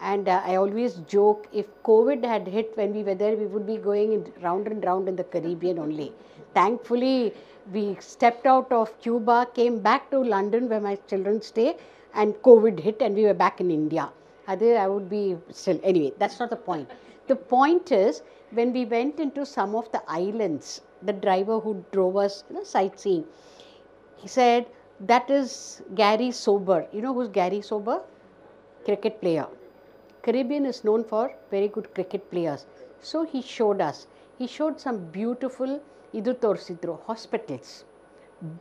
S1: And I always joke, if COVID had hit when we were there, we would be going round and round in the Caribbean only. Thankfully, we stepped out of Cuba, came back to London where my children stay, and COVID hit and we were back in India. Other I would be still, anyway, that's not the point. The point is, when we went into some of the islands, the driver who drove us sightseeing, he said, that is Gary Sober. You know who's Gary Sober? Cricket player. Caribbean is known for very good cricket players. So he showed us. He showed some beautiful hospitals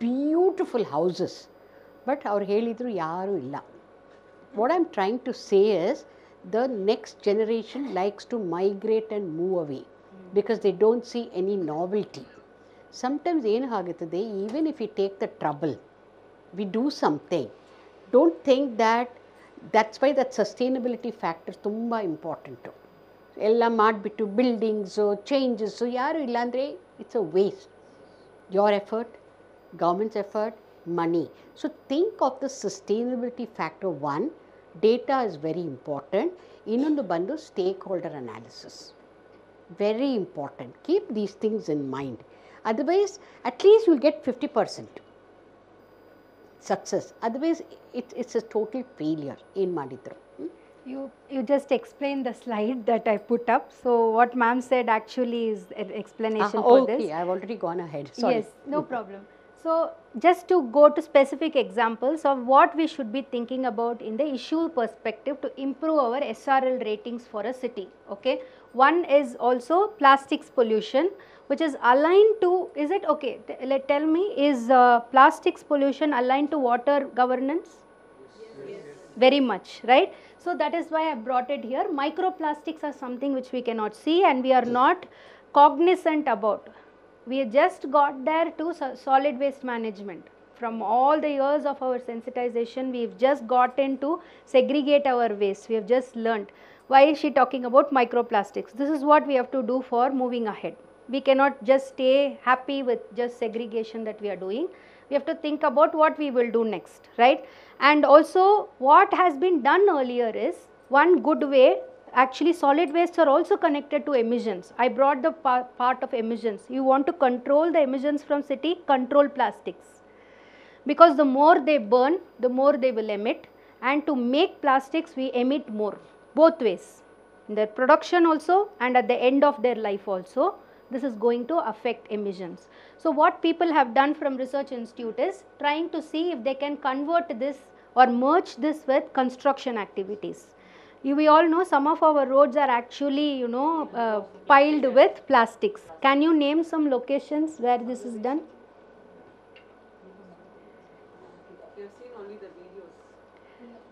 S1: beautiful houses, but ಅವ್ರು ಹೇಳಿದರು ಯಾರೂ ಇಲ್ಲ. What I'm trying to say is the next generation likes to migrate and move away because they don't see any novelty. Sometimes ಏನು ಆಗುತ್ತದೆ, even if we take the trouble, we do something, don't think that that's why that sustainability factor ತುಂಬ important. ಎಲ್ಲ ಮಾಡಿಬಿಟ್ಟು buildings changes ಯಾರೂ ಇಲ್ಲಾಂದರೆ it's a waste. your effort, government's effort, money. So think of the sustainability factor. One, data is very important. Innondu bandu stakeholder analysis. Very important. Keep these things in mind. Otherwise, at least you'll get 50% success. Otherwise, it's a total failure in Madidru.
S2: You just explained the slide that I put up. So what ma'am said actually is an explanation for this.
S1: Okay, I've already gone ahead. Sorry.
S2: Yes, no problem. So just to go to specific examples of what we should be thinking about in the issue perspective to improve our SRL ratings for a city. Okay, one is also plastics pollution, which is aligned to, is it okay? Tell me, is plastics pollution aligned to water governance? Yes. Very much, right? So that is why I brought it here. Microplastics are something which we cannot see and we are not cognizant about. We just got there to solid waste management. From all the years of our sensitization, we've just gotten to segregate our waste. We have just learnt. Why is she talking about microplastics? This is what we have to do for moving ahead. We cannot just stay happy with just segregation that we are doing. We have to think about what we will do next, right? And also what has been done earlier is one good way. Actually solid wastes are also connected to emissions. I brought the part of emissions. You want to control the emissions from city, control plastics, because the more they burn, the more they will emit, and to make plastics we emit more, both ways, in their production also and at the end of their life also. This is going to affect emissions. So what people have done from research institute is trying to see if they can convert this or merge this with construction activities. We all know some of our roads are actually, piled with plastics. Can you name some locations where this is done?
S5: We have seen only the videos.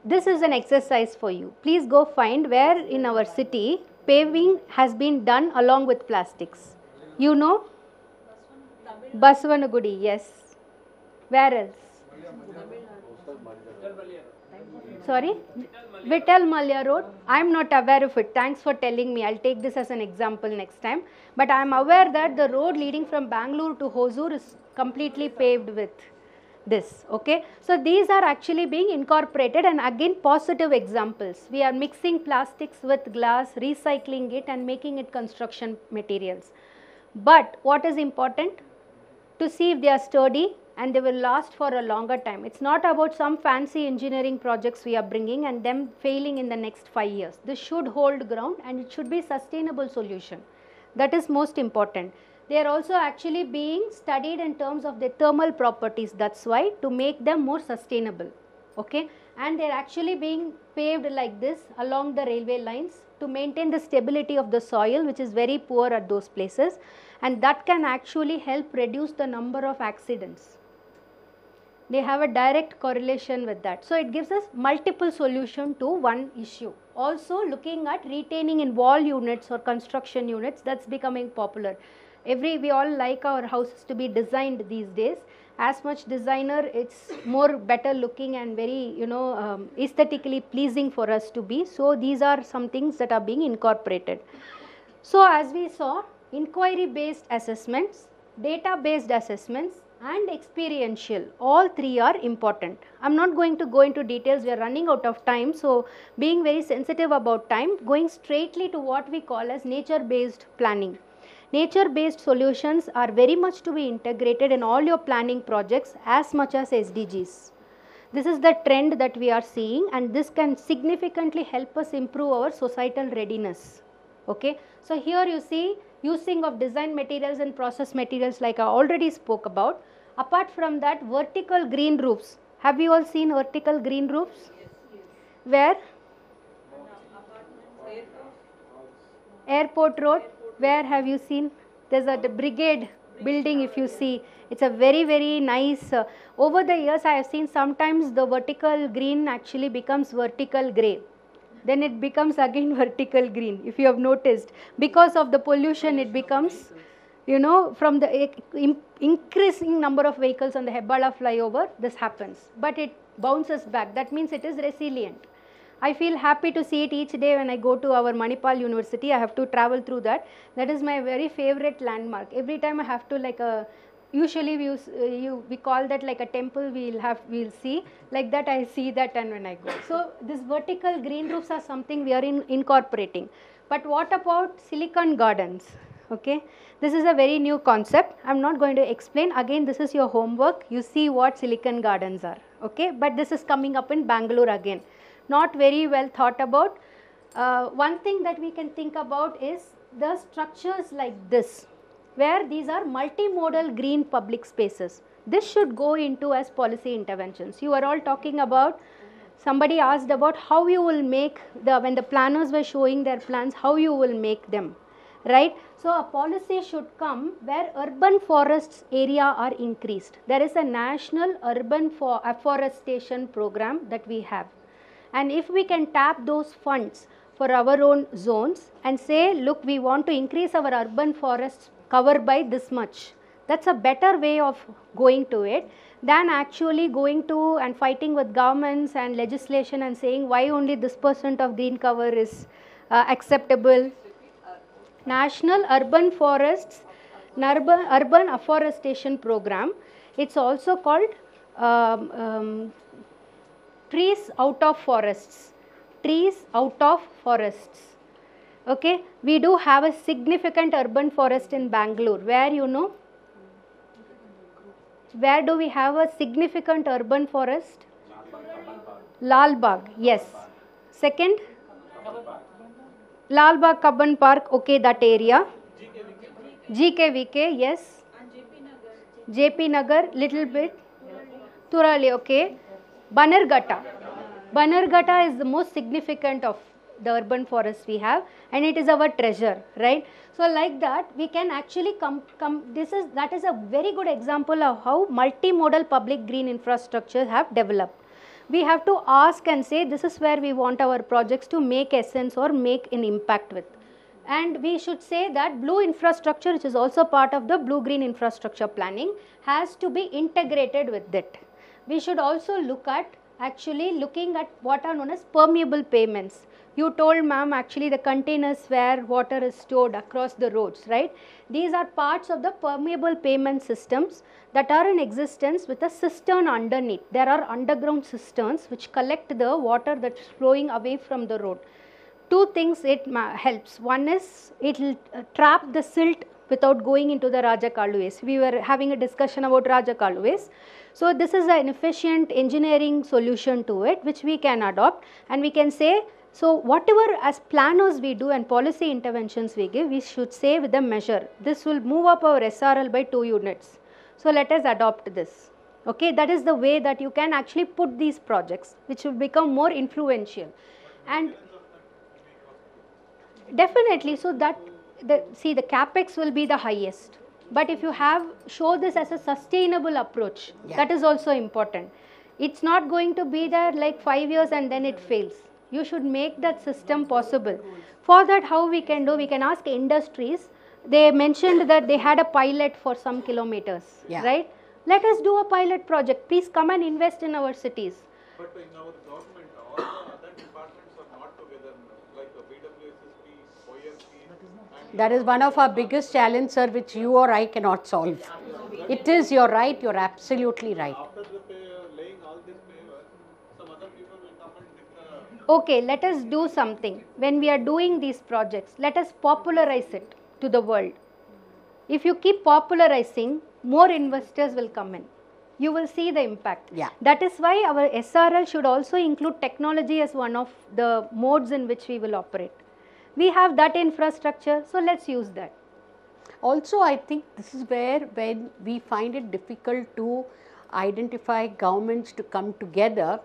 S2: This is an exercise for you. Please go find where in our city paving has been done along with plastics. You know? Baswanagudi, yes. Where else? Sorry? Vittal Malya Road. I am not aware of it. Thanks for telling me. I'll take this as an example next time. But I am aware that the road leading from Bangalore to Hosur is completely paved with this. Okay. So these are actually being incorporated, and again positive examples. We are mixing plastics with glass, recycling it and making it construction materials. But what is important? To see if they are sturdy and they will last for a longer time. It's not about some fancy engineering projects we are bringing and them failing in the next 5 years. This should hold ground and it should be sustainable solution. That is most important. They are also actually being studied in terms of their thermal properties. That's why, to make them more sustainable. Okay, and they are actually being paved like this along the railway lines to maintain the stability of the soil, which is very poor at those places, and that can actually help reduce the number of accidents. They have a direct correlation with that. So it gives us multiple solution to one issue. Also looking at retaining in wall units or construction units, that's becoming popular. We all like our houses to be designed these days. As much designer, it's more better looking and very aesthetically pleasing for us to be. So these are some things that are being incorporated. So as we saw, inquiry based assessments, data based assessments and experiential, all three are important. I'm not going to go into details, we are running out of time. So being very sensitive about time, going straightly to what we call as nature based planning. Nature based solutions are very much to be integrated in all your planning projects as much as SDGs. This is the trend that we are seeing, and this can significantly help us improve our societal readiness. Okay, so here you see using of design materials and process materials like I already spoke about. Apart from that, vertical green roofs. Have you all seen vertical green roofs?
S5: Yes.
S2: Where?
S5: Airport.
S2: Airport Road. Where have you seen? There's a brigade. building, if you see, it's a very, very nice, over the years I have seen sometimes the vertical green actually becomes vertical grey. Then it becomes again vertical green, if you have noticed. Because of the pollution, it becomes, you know, from the increasing number of vehicles on the Hebbala flyover, this happens. But it bounces back. That means it is resilient. I feel happy to see it each day when I go to our Manipal University. I have to travel through that. That is my very favorite landmark. Every time I have to, like a, usually we call that like a temple, we'll see. Like that I see that, and when I go. So this vertical green roofs are something we are incorporating. But what about silicon gardens? Okay, this is a very new concept. I'm not going to explain. Again, this is your homework. You see what silicon gardens are. Okay, but this is coming up in Bangalore again. Not very well thought about. One thing that we can think about is the structures like this, where these are multimodal green public spaces. This should go into as policy interventions. You are all talking about, somebody asked about how you will make when the planners were showing their plans, how you will make them, right? So a policy should come where urban forests area are increased. There is a national urban afforestation program that we have. And if we can tap those funds for our own zones and say, look, we want to increase our urban forests cover by this much. That's a better way of going to it than actually going to and fighting with governments and legislation and saying why only this % of green cover is acceptable. National Urban Forests, Urban Afforestation Program. It's also called trees out of forests. Trees out of forests. Okay, we do have a significant urban forest in Bangalore. Where, you know, where do we have a significant urban forest? Lal Bagh, yes. Second, Lal Bagh Kabban Park, okay, that area. GKVK, yes. JP Nagar, little bit. Turali, okay. Bannerghatta. Bannerghatta is the most significant of the urban forests we have, and it is our treasure, right? So like that, we can actually that is a very good example of how multimodal public green infrastructure have developed. We have to ask and say, this is where we want our projects to make essence or make an impact with. And we should say that blue infrastructure, which is also part of the blue-green infrastructure planning, has to be integrated with it. We should also look at looking at what are known as permeable pavements. You told ma'am actually the containers where water is stored across the roads, right? These are parts of the permeable pavement systems that are in existence with a cistern underneath. There are underground cisterns which collect the water that's flowing away from the road. Two things it helps. One is it will trap the silt without going into the Raja Kaluways. We were having a discussion about Raja Kaluways. So this is an efficient engineering solution to it which we can adopt, and we can say, so whatever as planners we do and policy interventions we give, we should say with a measure. This will move up our SRL by 2 units. So let us adopt this. Okay, that is the way that you can actually put these projects which will become more influential. And definitely, so that the capex will be the highest. But if you show this as a sustainable approach, that is also important. It's not going to be there like 5 years and then it fails. You should make that system possible. For that, how we can do, we can ask industries. They mentioned that they had a pilot for some kilometers, right? Let us do a pilot project. Please come and invest in our cities.
S6: But in our government, all the other departments are not together, like the BWSSP, OMP.
S1: That is one of our biggest challenges, sir, which you or I cannot solve. It is, you're right, you're absolutely right.
S6: After laying all this paver, some other people will come and dig the...
S2: Okay, let us do something. When we are doing these projects, let us popularize it to the world. If you keep popularizing, more investors will come in. You will see the impact.
S1: Yeah.
S2: That is why our SRL should also include technology as one of the modes in which we will operate. We have that infrastructure, so let's use that.
S1: Also, I think this is where when we find it difficult to identify governments to come together,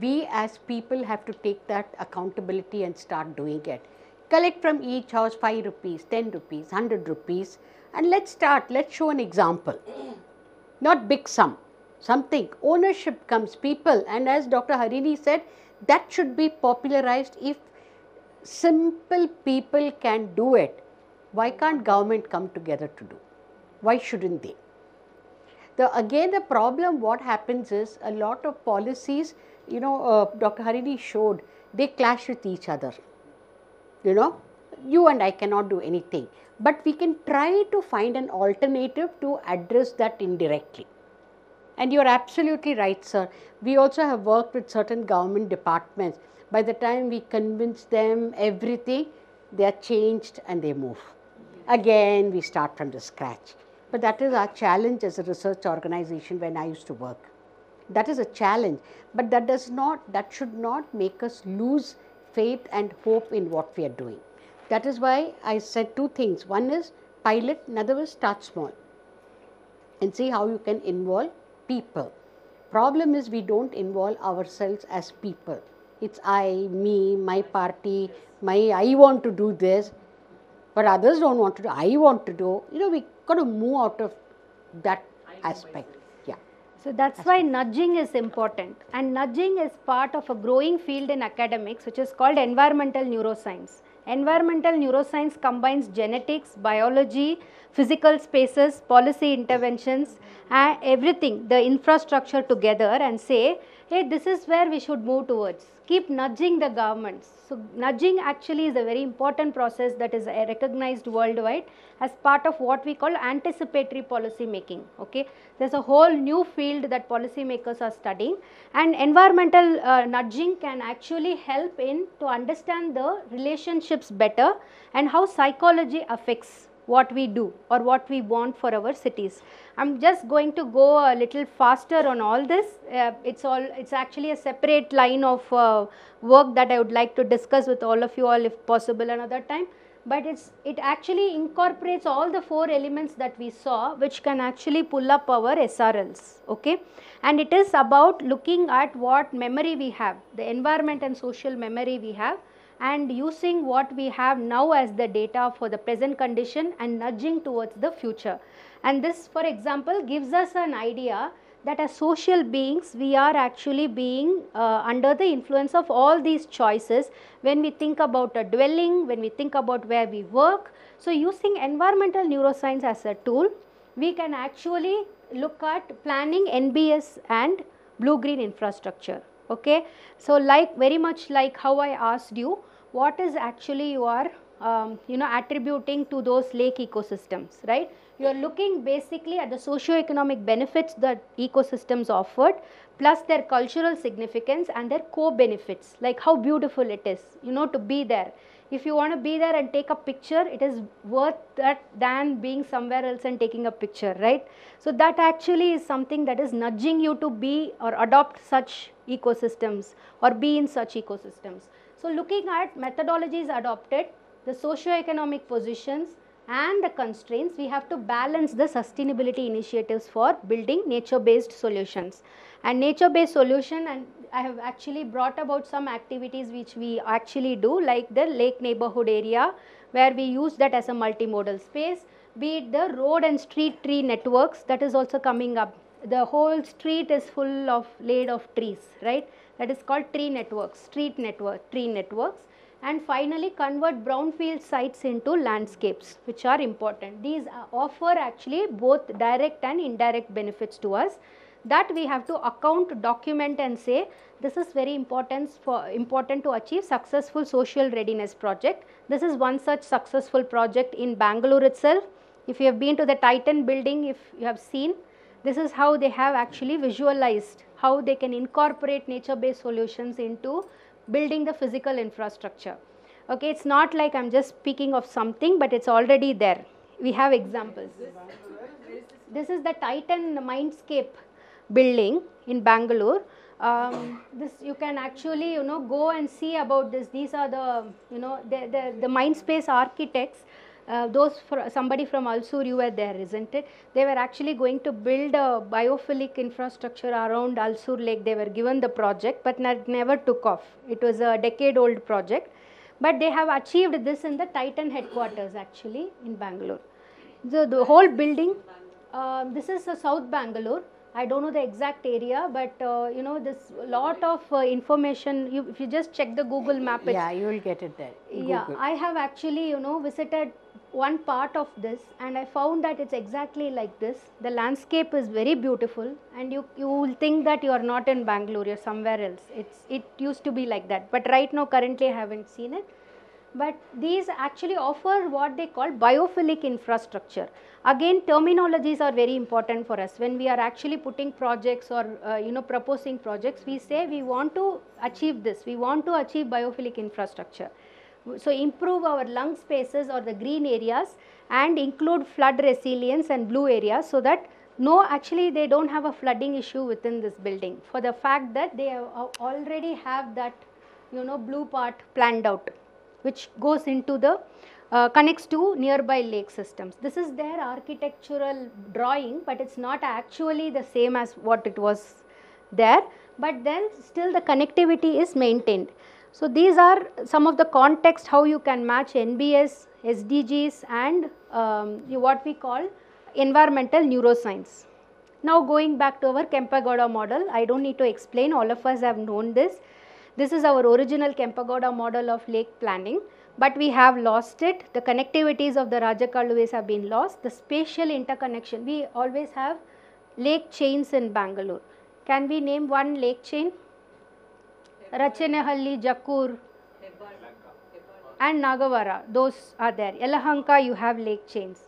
S1: we as people have to take that accountability and start doing it. collect from each house 5 rupees, 10 rupees, 100 rupees, and let's show an example. Not big sum, something. Ownership comes, people, and as Dr. Harini said, that should be popularized. If simple people can do it, why can't government come together to do? Why shouldn't they? Again, the problem, what happens is a lot of policies, Dr. Harini showed, they clash with each other. You and I cannot do anything, but we can try to find an alternative to address that indirectly. And you're absolutely right, sir. We also have worked with certain government departments. By the time we convince them everything, they are changed and they move. Again, we start from the scratch. But that is our challenge as a research organization when I used to work. That is a challenge, but that should not make us lose faith and hope in what we are doing. That is why I said two things. One is pilot, another is start small and see how you can involve people. Problem is we don't involve ourselves as people. It's I, me, my party, I want to do this, but others don't want to do. I want to do. We got to move out of that aspect. Yeah.
S2: So that's why nudging is important, and nudging is part of a growing field in academics which is called environmental neuroscience. Environmental neuroscience combines genetics, biology, physical spaces, policy interventions, and everything, the infrastructure together, and say, hey, this is where we should move towards. Keep nudging the governments. So nudging actually is a very important process that is recognized worldwide as part of what we call anticipatory policy making. Okay, there's a whole new field that policymakers are studying, and environmental nudging can actually help in to understand the relationships better and how psychology affects what we do or what we want for our cities. I'm just going to go a little faster on all this. It's actually a separate line of work that I would like to discuss with all of you all if possible another time. But it actually incorporates all the 4 elements that we saw, which can actually pull up our SRLs. Okay, and it is about looking at what memory we have, the environment and social memory we have, and using what we have now as the data for the present condition and nudging towards the future. And this, for example, gives us an idea that as social beings we are actually being under the influence of all these choices when we think about a dwelling, when we think about where we work. So using environmental neuroscience as a tool, we can actually look at planning NBS and blue-green infrastructure. Okay, so very much like how I asked you, what is actually you are attributing to those lake ecosystems, right? You are looking basically at the socio-economic benefits that ecosystems offered, plus their cultural significance and their co-benefits, like how beautiful it is, to be there. If you want to be there and take a picture, it is worth that than being somewhere else and taking a picture, right? So that actually is something that is nudging you to be or adopt such ecosystems or be in such ecosystems. So looking at methodologies adopted, the socio-economic positions and the constraints, we have to balance the sustainability initiatives for building nature-based solutions. And nature-based solution, and I have actually brought about some activities which we actually do, like the lake neighborhood area where we use that as a multimodal space, be it the road and street tree networks that is also coming up. The whole street is full of laid of trees, right? That is called tree networks, tree networks. And finally convert brownfield sites into landscapes, which are important. These offer actually both direct and indirect benefits to us that we have to account, document and say this is very important to achieve successful social readiness project. This is one such successful project in Bangalore itself. If you have been to the Titan building, if you have seen, this is how they have actually visualized how they can incorporate nature-based solutions into building the physical infrastructure. Okay, it's not like I'm just speaking of something, but it's already there. We have examples. This is the Titan Mindscape building in Bangalore. This you can actually go and see about this. These are the the Mindspace architects. Somebody from Alsur, you were there, isn't it? They were actually going to build a biophilic infrastructure around Alsur Lake. They were given the project, but never took off. It was a decade-old project. But they have achieved this in the Titan headquarters actually in Bangalore. The whole building, this is South Bangalore. I don't know the exact area, but you know, this lot of information. If you just check the Google map,
S1: Yeah, you will get it there.
S2: yeah,
S1: Google.
S2: I have actually, you know, visited one part of this, and I found that it's exactly like this. The landscape is very beautiful, and you will think that you are not in Bangalore, you're somewhere else. It used to be like that, but right now currently I haven't seen it. But these actually offer what they call biophilic infrastructure. Again, terminologies are very important for us. When we are actually putting projects or you know, proposing projects, we say we want to achieve this, we want to achieve biophilic infrastructure. So improve our lung spaces or the green areas and include flood resilience and blue areas, so that actually they don't have a flooding issue within this building, for the fact that they already have that, you know, blue part planned out, which goes into the connects to nearby lake systems. This is their architectural drawing, but it's not actually the same as what it was there, but then still the connectivity is maintained. So these are some of the context how you can match NBS, SDGs and what we call environmental neuroscience. Now going back to our Kempegowda model, I don't need to explain, all of us have known this. This is our original Kempegowda model of lake planning, but we have lost it. The connectivities of the Rajakaluves have been lost. The spatial interconnection, we always have lake chains in Bangalore. Can we name one lake chain? Rachenehalli, Jakkur and Nagavara, those are there. Yelahanka, you have lake chains.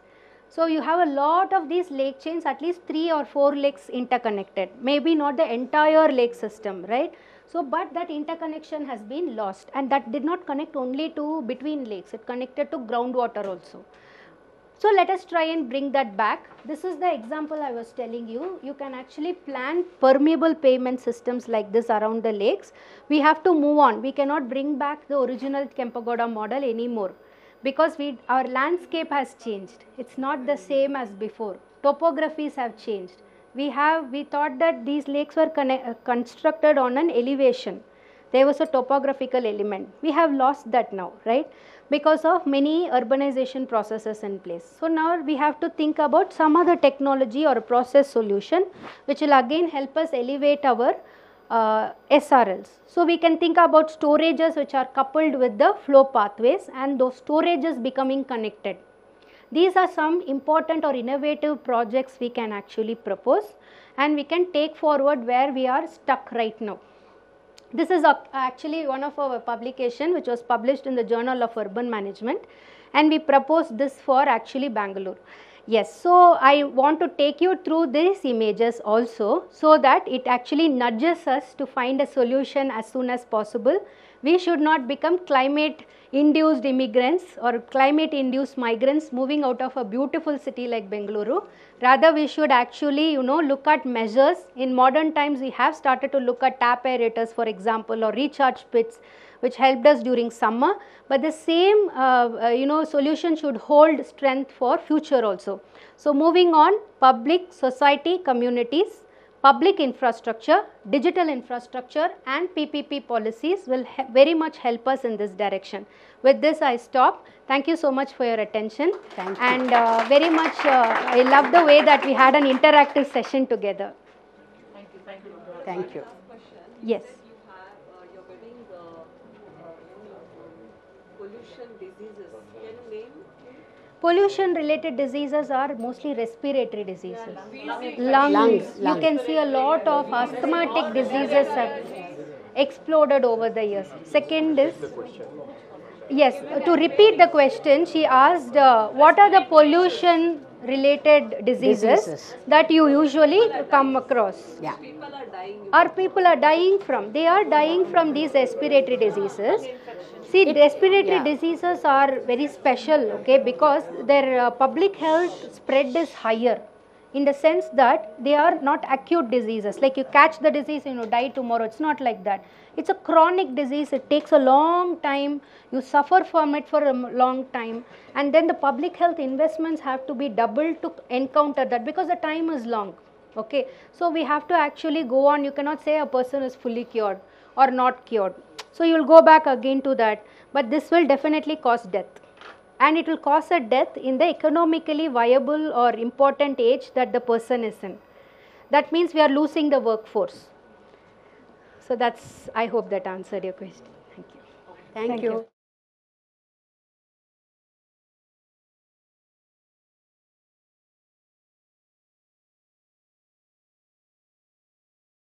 S2: So you have a lot of these lake chains, at least 3 or 4 lakes interconnected, maybe not the entire lake system, right? So, but that interconnection has been lost, and that did not connect only to between lakes, it connected to groundwater also. So let us try and bring that back. This is the example I was telling you. You can actually plan permeable pavement systems like this around the lakes. We have to move on. We cannot bring back the original Kempegowda model anymore, because our landscape has changed. It's not the same as before. Topographies have changed. We thought that these lakes were constructed on an elevation. There was a topographical element. We have lost that now, right? Because of many urbanization processes in place. So now we have to think about some other technology or process solution which will again help us elevate our SRLs. So we can think about storages which are coupled with the flow pathways, and those storages becoming connected. These are some important or innovative projects we can actually propose, and we can take forward where we are stuck right now. This is actually one of our publication which was published in the Journal of Urban Management, and we proposed this for actually Bangalore. Yes, so I want to take you through these images also, so that it actually nudges us to find a solution as soon as possible. We should not become climate induced immigrants or climate induced migrants moving out of a beautiful city like Bengaluru. Rather, we should actually, look at measures. In modern times, we have started to look at tap aerators, for example, or recharge pits, which helped us during summer. But the same, solution should hold strength for future also. So moving on, public, society, communities, public infrastructure, digital infrastructure and PPP policies will very much help us in this direction. With this, I stop. Thank you so much for your attention.
S1: Thank you.
S2: And very much, I love the way that we had an interactive session together.
S1: Thank you.
S2: Yes.
S5: You're getting pollution diseases. Can you name?
S2: Pollution related diseases are mostly respiratory diseases. Lungs. You can see a lot of asthmatic diseases have exploded over the years. Second is, yes, to repeat the question, she asked what are the pollution related diseases that you usually come across?
S1: Yeah.
S5: People are dying.
S2: Or people are dying from? They are dying from these respiratory diseases. See, respiratory diseases are very special, okay, because their public health spread is higher, in the sense that they are not acute diseases. Like you catch the disease and you die tomorrow. It's not like that. It's a chronic disease. It takes a long time. You suffer from it for a long time. And then the public health investments have to be doubled to encounter that, because the time is long. Okay. So we have to actually go on. You cannot say a person is fully cured or not cured. So you will go back again to that, but this will definitely cause death, and it will cause a death in the economically viable or important age that the person is in. That means we are losing the workforce. So that's, I hope that answered your question. Thank you.
S1: Thank you.